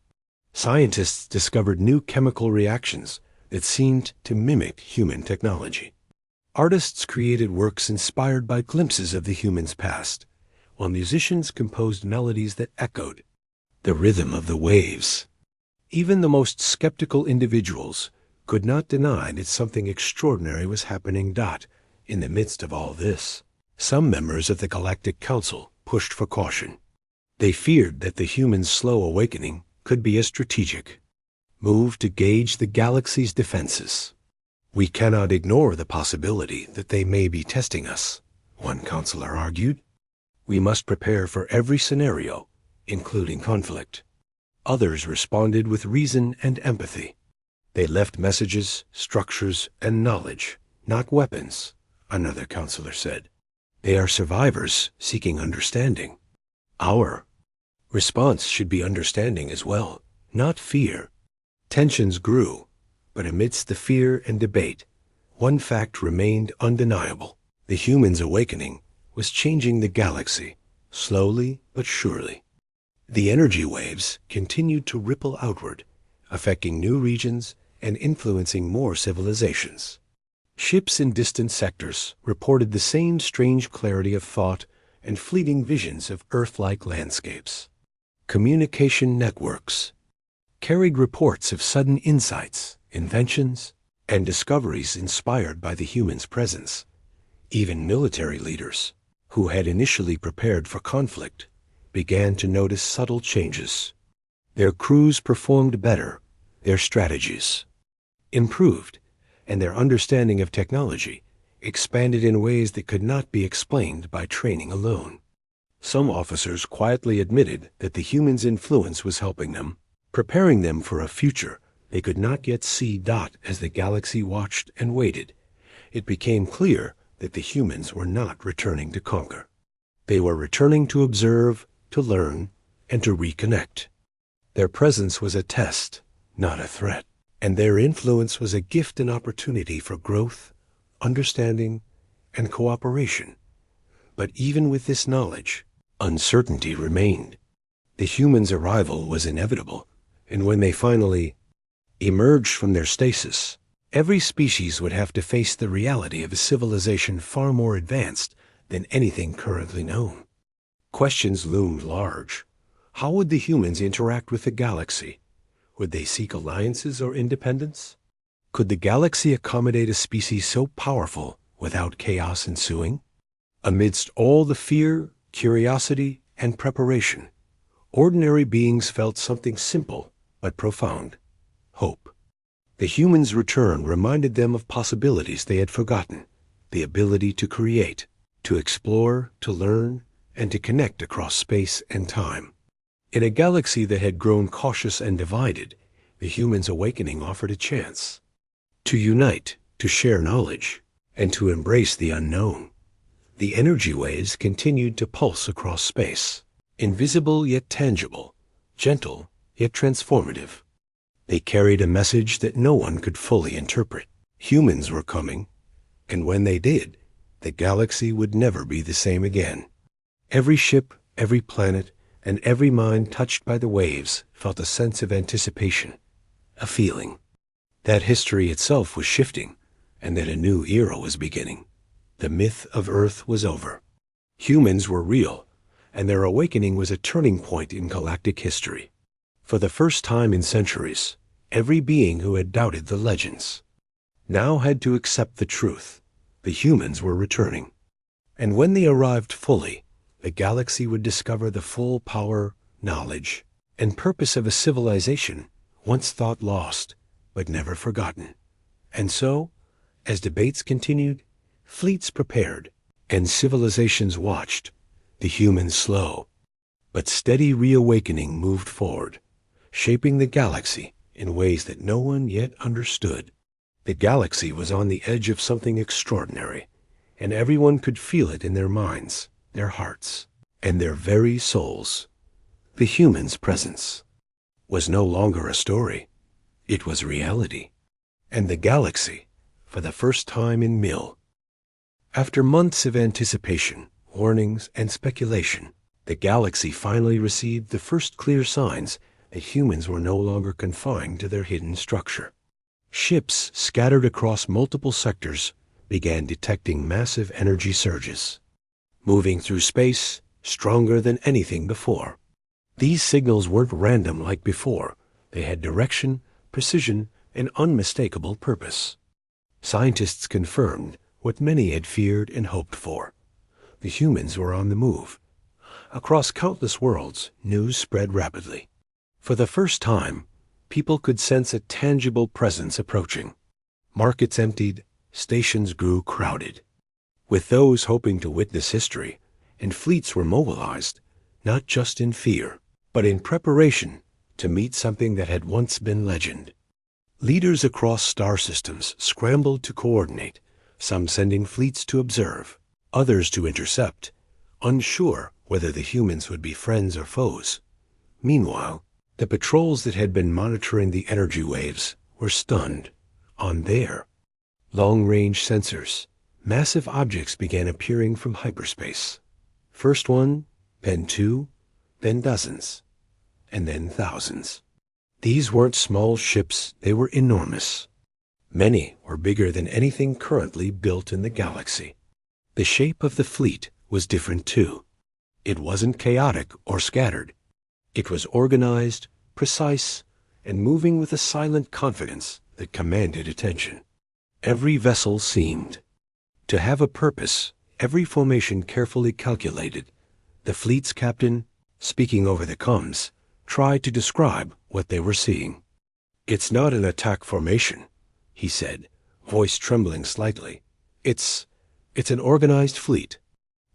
Scientists discovered new chemical reactions that seemed to mimic human technology. Artists created works inspired by glimpses of the human's past, while musicians composed melodies that echoed the rhythm of the waves. Even the most skeptical individuals could not deny that something extraordinary was happening. In the midst of all this, some members of the Galactic Council pushed for caution. They feared that the humans' slow awakening could be a strategic move to gauge the galaxy's defenses. "We cannot ignore the possibility that they may be testing us," one counselor argued. "We must prepare for every scenario, including conflict." Others responded with reason and empathy. They left messages, structures, and knowledge, not weapons, another counselor said. "They are survivors seeking understanding. Our response should be understanding as well, not fear." Tensions grew, but amidst the fear and debate, one fact remained undeniable. The humans' awakening was changing the galaxy, slowly but surely. The energy waves continued to ripple outward, affecting new regions and influencing more civilizations. Ships in distant sectors reported the same strange clarity of thought and fleeting visions of Earth-like landscapes. Communication networks carried reports of sudden insights, inventions, and discoveries inspired by the humans' presence. Even military leaders, who had initially prepared for conflict, began to notice subtle changes. Their crews performed better, their strategies improved, and their understanding of technology expanded in ways that could not be explained by training alone. Some officers quietly admitted that the humans' influence was helping them, preparing them for a future they could not yet see. As the galaxy watched and waited, it became clear that the humans were not returning to conquer. They were returning to observe, to learn, and to reconnect. Their presence was a test, not a threat, and their influence was a gift and opportunity for growth, understanding, and cooperation. But even with this knowledge, uncertainty remained. The humans' arrival was inevitable, and when they finally emerged from their stasis, every species would have to face the reality of a civilization far more advanced than anything currently known. Questions loomed large. How would the humans interact with the galaxy? Would they seek alliances or independence? Could the galaxy accommodate a species so powerful without chaos ensuing? Amidst all the fear, curiosity, and preparation, ordinary beings felt something simple but profound: hope. The humans' return reminded them of possibilities they had forgotten: the ability to create, to explore, to learn, and to connect across space and time. In a galaxy that had grown cautious and divided, the humans' awakening offered a chance to unite, to share knowledge, and to embrace the unknown. The energy waves continued to pulse across space, invisible yet tangible, gentle yet transformative. They carried a message that no one could fully interpret. Humans were coming, and when they did, the galaxy would never be the same again. Every ship, every planet, and every mind touched by the waves felt a sense of anticipation, a feeling that history itself was shifting and that a new era was beginning. The myth of Earth was over. Humans were real, and their awakening was a turning point in galactic history. For the first time in centuries, every being who had doubted the legends now had to accept the truth. The humans were returning. And when they arrived fully, the galaxy would discover the full power, knowledge, and purpose of a civilization once thought lost, but never forgotten. And so, as debates continued, fleets prepared, and civilizations watched, the humans' slow but steady reawakening moved forward, shaping the galaxy in ways that no one yet understood. The galaxy was on the edge of something extraordinary, and everyone could feel it in their minds, their hearts, and their very souls. The humans' presence was no longer a story. It was reality. And the galaxy, for the first time in after months of anticipation, warnings, and speculation, the galaxy finally received the first clear signs that humans were no longer confined to their hidden structure. Ships scattered across multiple sectors began detecting massive energy surges, moving through space stronger than anything before. These signals weren't random like before. They had direction, precision, and unmistakable purpose. Scientists confirmed what many had feared and hoped for. The humans were on the move. Across countless worlds, news spread rapidly. For the first time, people could sense a tangible presence approaching. Markets emptied, stations grew crowded, with those hoping to witness history, and fleets were mobilized, not just in fear, but in preparation to meet something that had once been legend. Leaders across star systems scrambled to coordinate, some sending fleets to observe, others to intercept, unsure whether the humans would be friends or foes. Meanwhile, the patrols that had been monitoring the energy waves were stunned. On their long-range sensors, massive objects began appearing from hyperspace. First one, then two, then dozens, and then thousands. These weren't small ships, they were enormous. Many were bigger than anything currently built in the galaxy. The shape of the fleet was different too. It wasn't chaotic or scattered. It was organized, precise, and moving with a silent confidence that commanded attention. Every vessel seemed to have a purpose, every formation carefully calculated. The fleet's captain, speaking over the comms, tried to describe what they were seeing. "It's not an attack formation," he said, voice trembling slightly. It's an organized fleet,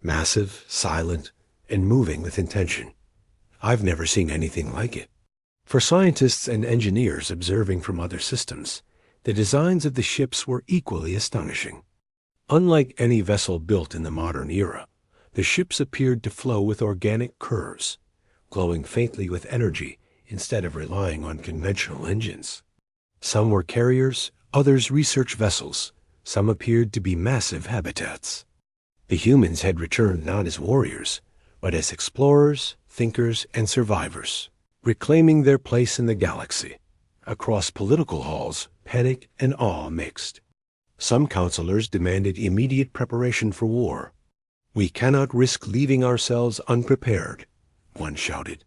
massive, silent, and moving with intention. I've never seen anything like it." For scientists and engineers observing from other systems, the designs of the ships were equally astonishing. Unlike any vessel built in the modern era, the ships appeared to flow with organic curves, glowing faintly with energy instead of relying on conventional engines. Some were carriers, others research vessels. Some appeared to be massive habitats. The humans had returned not as warriors, but as explorers, thinkers, and survivors, reclaiming their place in the galaxy. Across political halls, panic and awe mixed. Some counselors demanded immediate preparation for war. "We cannot risk leaving ourselves unprepared," one shouted.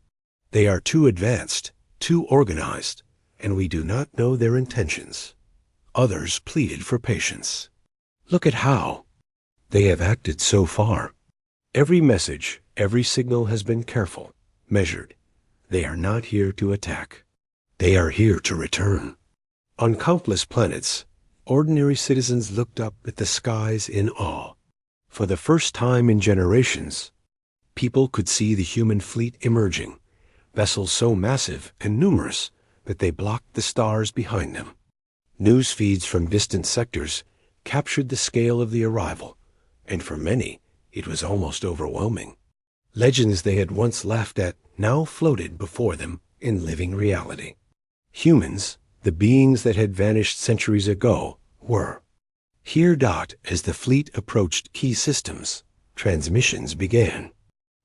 "They are too advanced, too organized, and we do not know their intentions." Others pleaded for patience. "Look at how they have acted so far. Every message, every signal has been careful, measured. They are not here to attack. They are here to return." On countless planets, ordinary citizens looked up at the skies in awe. For the first time in generations, people could see the human fleet emerging, vessels so massive and numerous that they blocked the stars behind them. News feeds from distant sectors captured the scale of the arrival, and for many, it was almost overwhelming. Legends they had once laughed at now floated before them in living reality. Humans, the beings that had vanished centuries ago, were here. As the fleet approached key systems, transmissions began.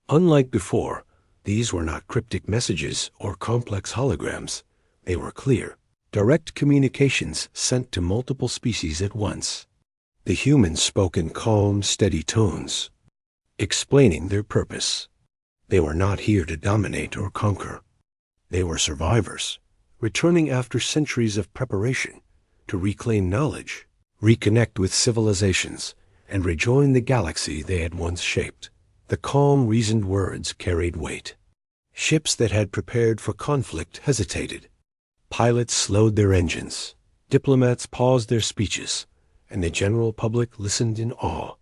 Unlike before, these were not cryptic messages or complex holograms. They were clear, direct communications sent to multiple species at once. The humans spoke in calm, steady tones, explaining their purpose. They were not here to dominate or conquer. They were survivors, returning after centuries of preparation to reclaim knowledge, reconnect with civilizations, and rejoin the galaxy they had once shaped. The calm, reasoned words carried weight. Ships that had prepared for conflict hesitated. Pilots slowed their engines. Diplomats paused their speeches, and the general public listened in awe.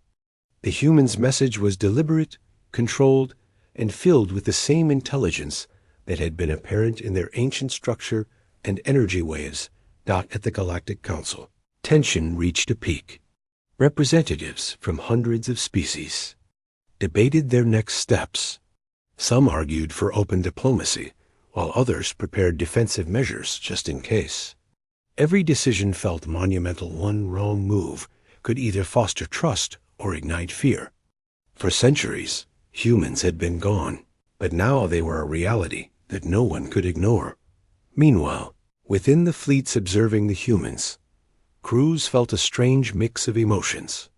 The humans' message was deliberate, controlled, and filled with the same intelligence that had been apparent in their ancient structure and energy waves. At the Galactic Council, tension reached a peak. Representatives from hundreds of species debated their next steps. Some argued for open diplomacy, while others prepared defensive measures just in case. Every decision felt monumental. One wrong move could either foster trust or ignite fear. For centuries, humans had been gone, but now they were a reality that no one could ignore. Meanwhile, within the fleets observing the humans, crews felt a strange mix of emotions.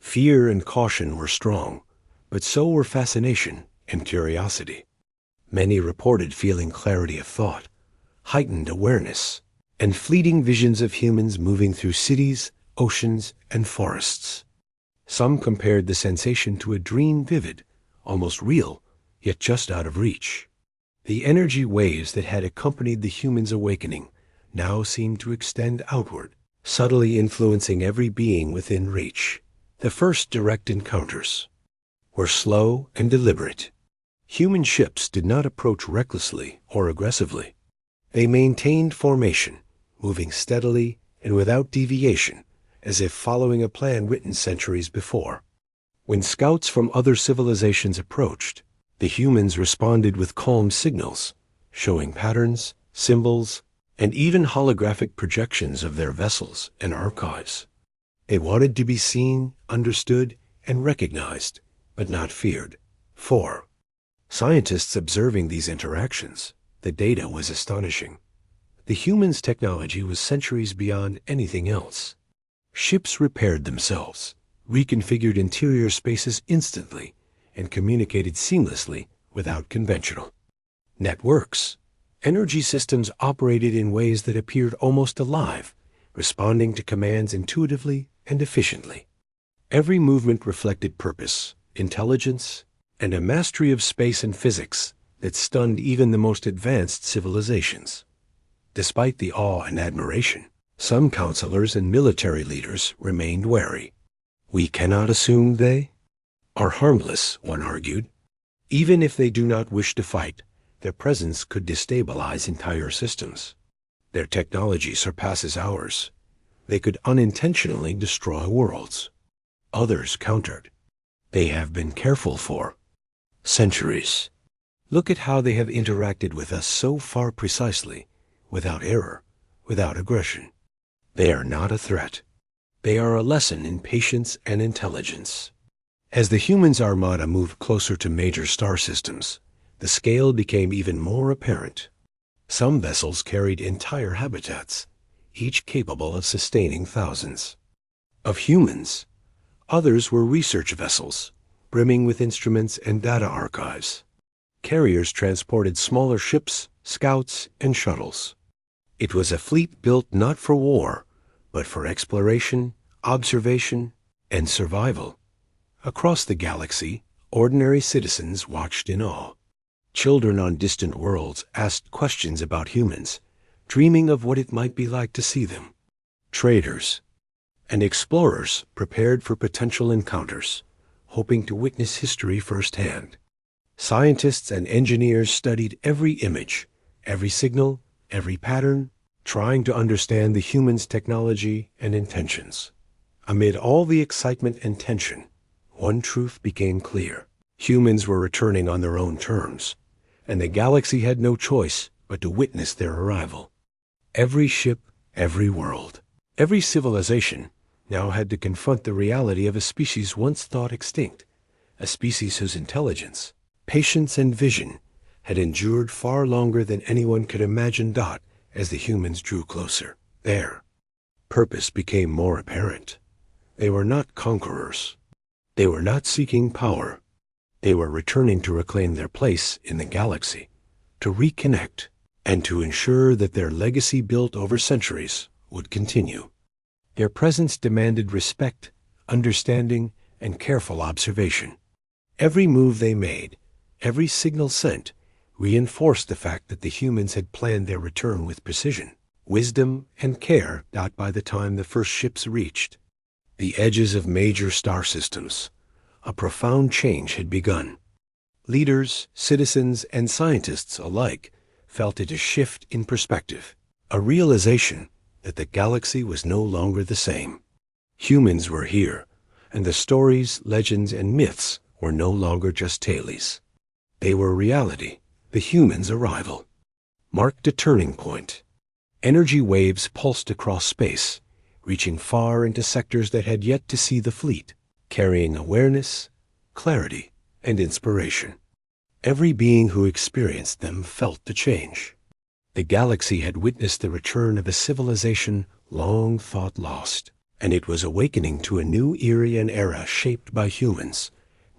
Fear and caution were strong, but so were fascination and curiosity. Many reported feeling clarity of thought, heightened awareness, and fleeting visions of humans moving through cities, oceans, and forests. Some compared the sensation to a dream, vivid, almost real, yet just out of reach. The energy waves that had accompanied the humans' awakening now seemed to extend outward, subtly influencing every being within reach. The first direct encounters were slow and deliberate. Human ships did not approach recklessly or aggressively. They maintained formation, moving steadily and without deviation, as if following a plan written centuries before. When scouts from other civilizations approached, the humans responded with calm signals, showing patterns, symbols, and even holographic projections of their vessels and archives. They wanted to be seen, understood, and recognized, but not feared. 4. Scientists observing these interactions, the data was astonishing. The humans' technology was centuries beyond anything else. Ships repaired themselves, reconfigured interior spaces instantly, and communicated seamlessly without conventional networks. Energy systems operated in ways that appeared almost alive, responding to commands intuitively and efficiently. Every movement reflected purpose, intelligence, and a mastery of space and physics that stunned even the most advanced civilizations. Despite the awe and admiration, some counselors and military leaders remained wary. "We cannot assume they are harmless," one argued. "Even if they do not wish to fight, Their presence could destabilize entire systems. Their technology surpasses ours. They could unintentionally destroy worlds. Others countered. They have been careful for centuries. Look at how they have interacted with us so far precisely, without error, without aggression. They are not a threat. They are a lesson in patience and intelligence. As the humans' Armada moved closer to major star systems, the scale became even more apparent. Some vessels carried entire habitats, each capable of sustaining thousands of humans. Others were research vessels, brimming with instruments and data archives. Carriers transported smaller ships, scouts, and shuttles. It was a fleet built not for war, but for exploration, observation, and survival. Across the galaxy, ordinary citizens watched in awe. Children on distant worlds asked questions about humans, dreaming of what it might be like to see them. Traders and explorers prepared for potential encounters, hoping to witness history firsthand. Scientists and engineers studied every image, every signal, every pattern, trying to understand the humans' technology and intentions. Amid all the excitement and tension, one truth became clear. Humans were returning on their own terms, and the galaxy had no choice but to witness their arrival. Every ship, every world, every civilization now had to confront the reality of a species once thought extinct, a species whose intelligence, patience, and vision had endured far longer than anyone could imagine. As the humans drew closer, their purpose became more apparent. They were not conquerors. They were not seeking power. They were returning to reclaim their place in the galaxy, to reconnect, and to ensure that their legacy built over centuries would continue. Their presence demanded respect, understanding, and careful observation. Every move they made, every signal sent, reinforced the fact that the humans had planned their return with precision, wisdom, and care. By the time the first ships reached the edges of major star systems, a profound change had begun. Leaders, citizens, and scientists alike felt it a shift in perspective, a realization that the galaxy was no longer the same. Humans were here, and the stories, legends, and myths were no longer just tales. They were reality. The humans' arrival marked a turning point. Energy waves pulsed across space, reaching far into sectors that had yet to see the fleet, carrying awareness, clarity, and inspiration. Every being who experienced them felt the change. The galaxy had witnessed the return of a civilization long thought lost, and it was awakening to a new era, an era shaped by humans,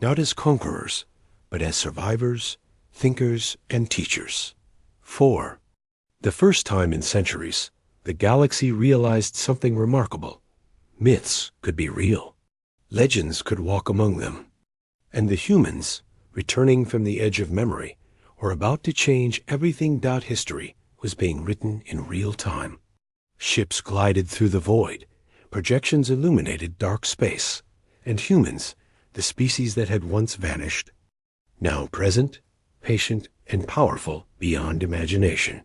not as conquerors, but as survivors, thinkers, and teachers. 4. The first time in centuries, the galaxy realized something remarkable. Myths could be real. Legends could walk among them. And the humans, returning from the edge of memory, were about to change everything. History was being written in real time. Ships glided through the void. Projections illuminated dark space. And humans, the species that had once vanished, now present, patient, and powerful beyond imagination.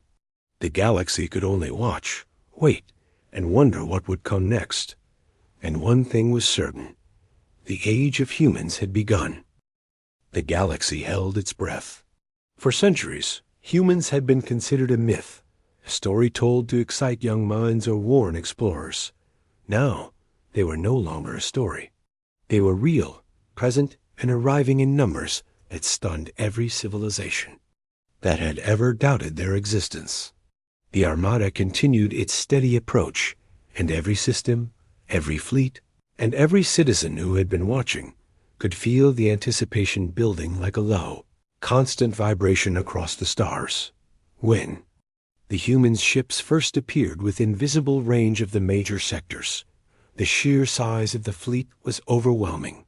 The galaxy could only watch, wait, and wonder what would come next. And one thing was certain. The age of humans had begun. The galaxy held its breath. For centuries, humans had been considered a myth, a story told to excite young minds or warn explorers. Now, they were no longer a story. They were real, present, and arriving in numbers that stunned every civilization that had ever doubted their existence. The Armada continued its steady approach, and every system, every fleet, and every citizen who had been watching could feel the anticipation building like a low, constant vibration across the stars. When the humans' ships first appeared within visible range of the major sectors, the sheer size of the fleet was overwhelming.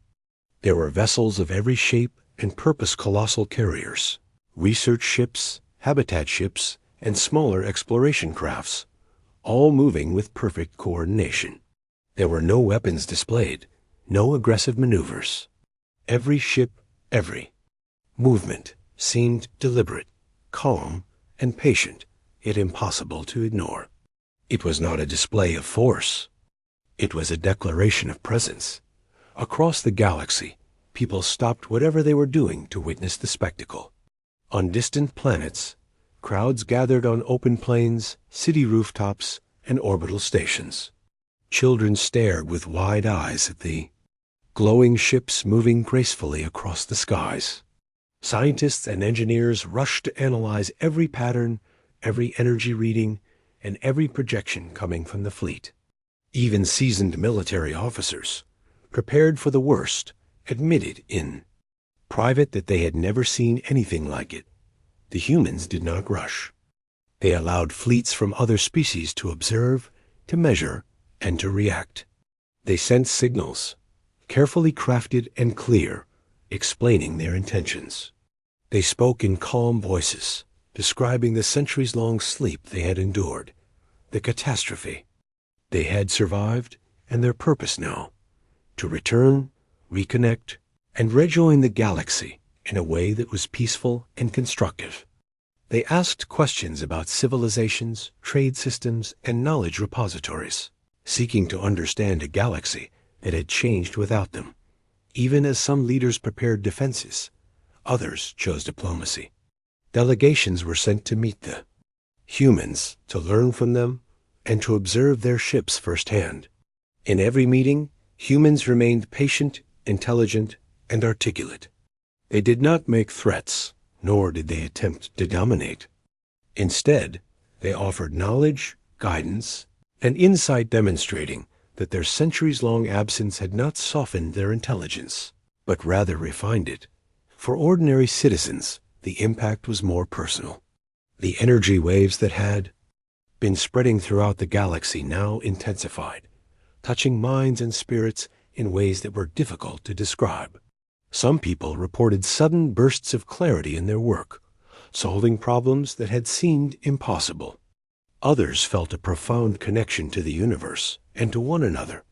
There were vessels of every shape and purpose, colossal carriers, research ships, habitat ships, and smaller exploration crafts, all moving with perfect coordination. There were no weapons displayed, no aggressive maneuvers. Every ship, every movement seemed deliberate, calm, and patient, yet impossible to ignore. It was not a display of force. It was a declaration of presence. Across the galaxy, people stopped whatever they were doing to witness the spectacle. On distant planets, crowds gathered on open plains, city rooftops, and orbital stations. Children stared with wide eyes at the glowing ships moving gracefully across the skies. Scientists and engineers rushed to analyze every pattern, every energy reading, and every projection coming from the fleet. Even seasoned military officers, prepared for the worst, admitted in private that they had never seen anything like it. The humans did not rush. They allowed fleets from other species to observe, to measure, and to react. They sent signals, carefully crafted and clear, explaining their intentions. They spoke in calm voices, describing the centuries-long sleep they had endured, the catastrophe they had survived, and their purpose now, to return, reconnect, and rejoin the galaxy in a way that was peaceful and constructive. They asked questions about civilizations, trade systems, and knowledge repositories, seeking to understand a galaxy that had changed without them. Even as some leaders prepared defenses, others chose diplomacy. Delegations were sent to meet the humans, to learn from them, and to observe their ships firsthand. In every meeting, humans remained patient, intelligent, and articulate. They did not make threats, nor did they attempt to dominate. Instead, they offered knowledge, guidance, and insight, demonstrating that their centuries-long absence had not softened their intelligence, but rather refined it. For ordinary citizens, the impact was more personal. The energy waves that had been spreading throughout the galaxy now intensified, touching minds and spirits in ways that were difficult to describe. Some people reported sudden bursts of clarity in their work, solving problems that had seemed impossible. Others felt a profound connection to the universe and to one another,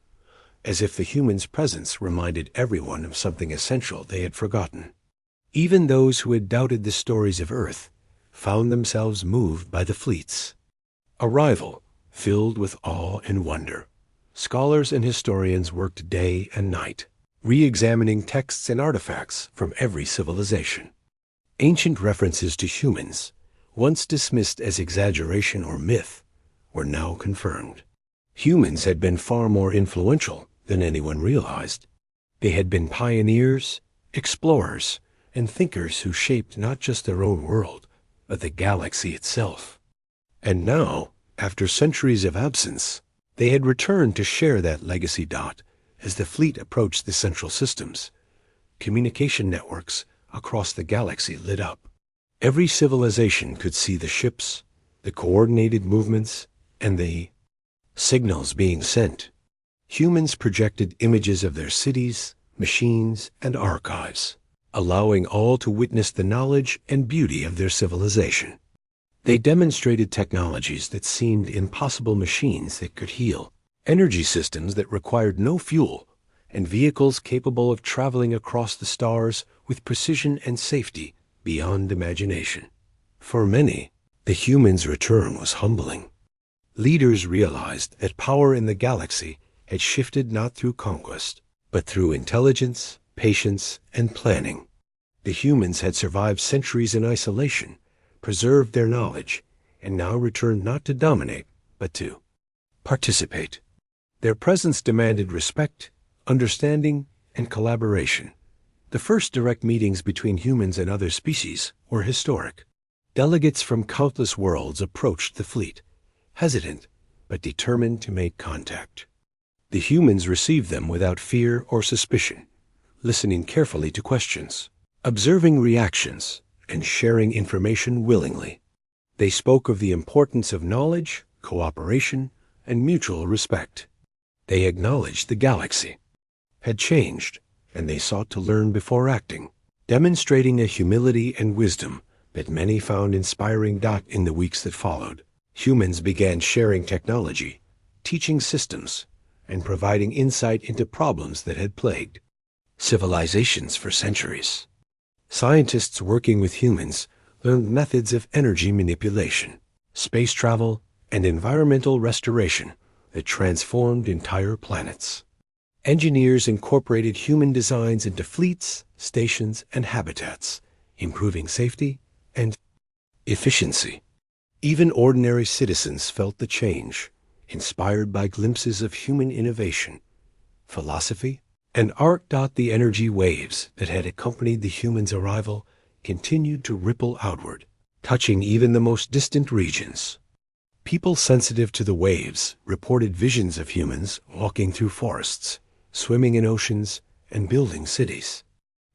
as if the human's presence reminded everyone of something essential they had forgotten. Even those who had doubted the stories of Earth found themselves moved by the fleet's arrival, filled with awe and wonder. Scholars and historians worked day and night, re-examining texts and artifacts from every civilization. Ancient references to humans, once dismissed as exaggeration or myth, were now confirmed. Humans had been far more influential than anyone realized. They had been pioneers, explorers, and thinkers who shaped not just their own world, but the galaxy itself. And now, after centuries of absence, they had returned to share that legacy. As the fleet approached the central systems, communication networks across the galaxy lit up. Every civilization could see the ships, the coordinated movements, and the signals being sent. Humans projected images of their cities, machines, and archives, allowing all to witness the knowledge and beauty of their civilization. They demonstrated technologies that seemed impossible, machines that could heal, energy systems that required no fuel, and vehicles capable of traveling across the stars with precision and safety beyond imagination. For many, the humans' return was humbling. Leaders realized that power in the galaxy had shifted not through conquest, but through intelligence, patience, and planning. The humans had survived centuries in isolation, preserved their knowledge, and now returned not to dominate, but to participate. Their presence demanded respect, understanding, and collaboration. The first direct meetings between humans and other species were historic. Delegates from countless worlds approached the fleet, hesitant but determined to make contact. The humans received them without fear or suspicion, listening carefully to questions, observing reactions, and sharing information willingly. They spoke of the importance of knowledge, cooperation, and mutual respect. They acknowledged the galaxy had changed, and they sought to learn before acting, demonstrating a humility and wisdom that many found inspiring. In the weeks that followed, humans began sharing technology, teaching systems, and providing insight into problems that had plagued civilizations for centuries. Scientists working with humans learned methods of energy manipulation, space travel, and environmental restoration that transformed entire planets. Engineers incorporated human designs into fleets, stations, and habitats, improving safety and efficiency. Even ordinary citizens felt the change, inspired by glimpses of human innovation, philosophy, and art. The energy waves that had accompanied the humans' arrival continued to ripple outward, touching even the most distant regions. People sensitive to the waves reported visions of humans walking through forests, swimming in oceans, and building cities.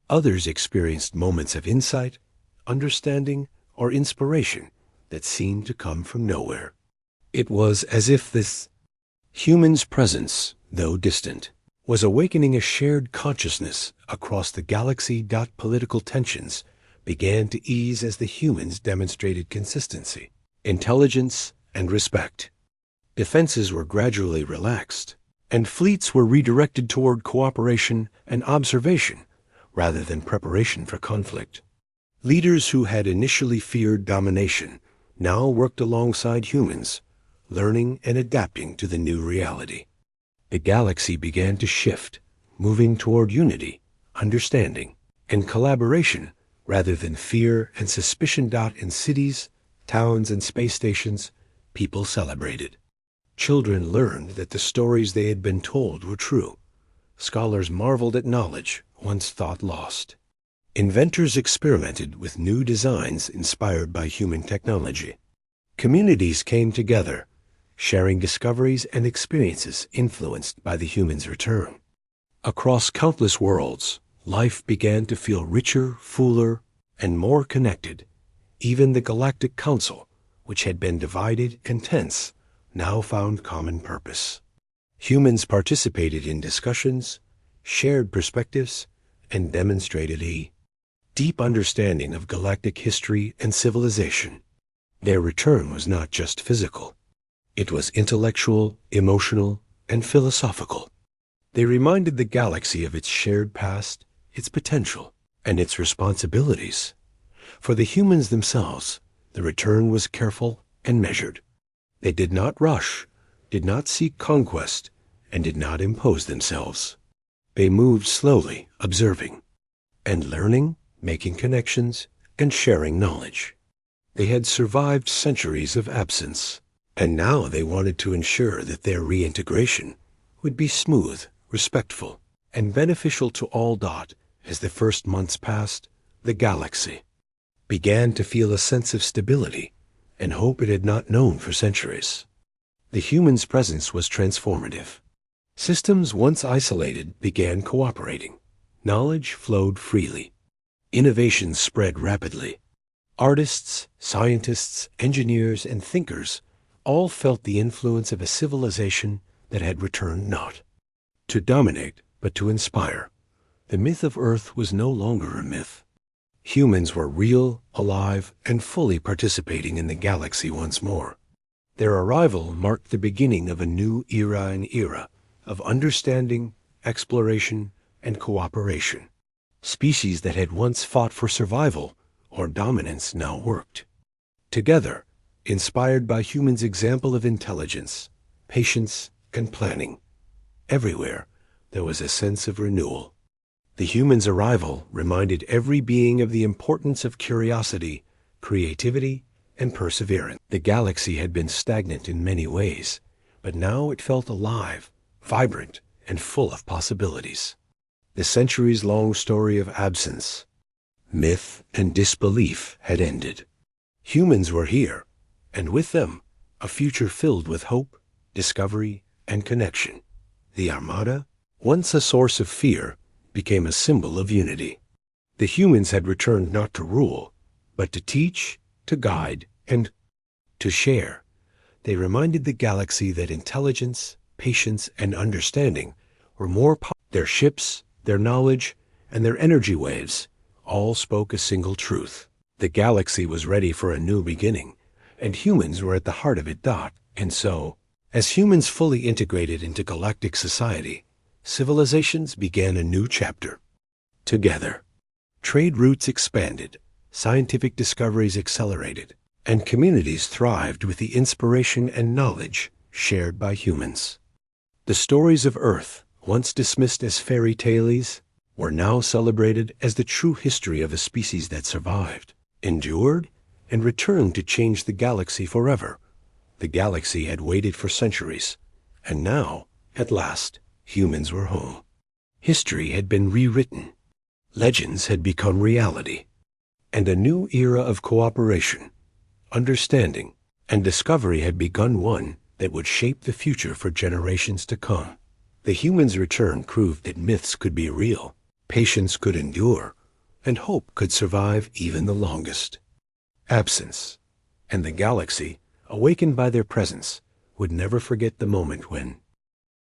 Others experienced moments of insight, understanding, or inspiration that seemed to come from nowhere. It was as if this human's presence, though distant, was awakening a shared consciousness across the galaxy. Political tensions began to ease as the humans demonstrated consistency, intelligence, and respect. Defenses were gradually relaxed, and fleets were redirected toward cooperation and observation rather than preparation for conflict. Leaders who had initially feared domination now worked alongside humans, learning and adapting to the new reality. The galaxy began to shift, moving toward unity, understanding, and collaboration rather than fear and suspicion. In cities, towns, and space stations, people celebrated. Children learned that the stories they had been told were true. Scholars marveled at knowledge once thought lost. Inventors experimented with new designs inspired by human technology. Communities came together, sharing discoveries and experiences influenced by the humans' return. Across countless worlds, life began to feel richer, fuller, and more connected. Even the Galactic Council, which had been divided and tense, now found common purpose. Humans participated in discussions, shared perspectives, and demonstrated a deep understanding of galactic history and civilization. Their return was not just physical. It was intellectual, emotional, and philosophical. They reminded the galaxy of its shared past, its potential, and its responsibilities. For the humans themselves, the return was careful and measured. They did not rush, did not seek conquest, and did not impose themselves. They moved slowly, observing and learning, making connections, and sharing knowledge. They had survived centuries of absence, and now they wanted to ensure that their reintegration would be smooth, respectful, and beneficial to all. As the first months passed, the galaxy began to feel a sense of stability and hope it had not known for centuries. The human's presence was transformative. Systems once isolated began cooperating. Knowledge flowed freely. Innovations spread rapidly. Artists, scientists, engineers, and thinkers all felt the influence of a civilization that had returned not to dominate, but to inspire. The myth of Earth was no longer a myth. Humans were real, alive, and fully participating in the galaxy once more. Their arrival marked the beginning of a new era, an era of understanding, exploration, and cooperation. Species that had once fought for survival or dominance now worked together, inspired by humans' example of intelligence, patience, and planning. Everywhere, there was a sense of renewal. The humans' arrival reminded every being of the importance of curiosity, creativity, and perseverance. The galaxy had been stagnant in many ways, but now it felt alive, vibrant, and full of possibilities. The centuries-long story of absence, myth, and disbelief had ended. Humans were here, and with them, a future filled with hope, discovery, and connection. The Armada, once a source of fear, became a symbol of unity. The humans had returned not to rule, but to teach, to guide, and to share. They reminded the galaxy that intelligence, patience, and understanding were more powerful. Their ships, their knowledge, and their energy waves all spoke a single truth. The galaxy was ready for a new beginning, and humans were at the heart of it. And so, as humans fully integrated into galactic society, civilizations began a new chapter. Together, trade routes expanded, scientific discoveries accelerated, and communities thrived with the inspiration and knowledge shared by humans. The stories of Earth, once dismissed as fairy tales, were now celebrated as the true history of a species that survived, endured, and returned to change the galaxy forever. The galaxy had waited for centuries, and now, at last, humans were home. History had been rewritten, legends had become reality, and a new era of cooperation, understanding, and discovery had begun, one that would shape the future for generations to come. The humans' return proved that myths could be real, patience could endure, and hope could survive even the longest. Absence, and the galaxy, awakened by their presence, would never forget the moment when,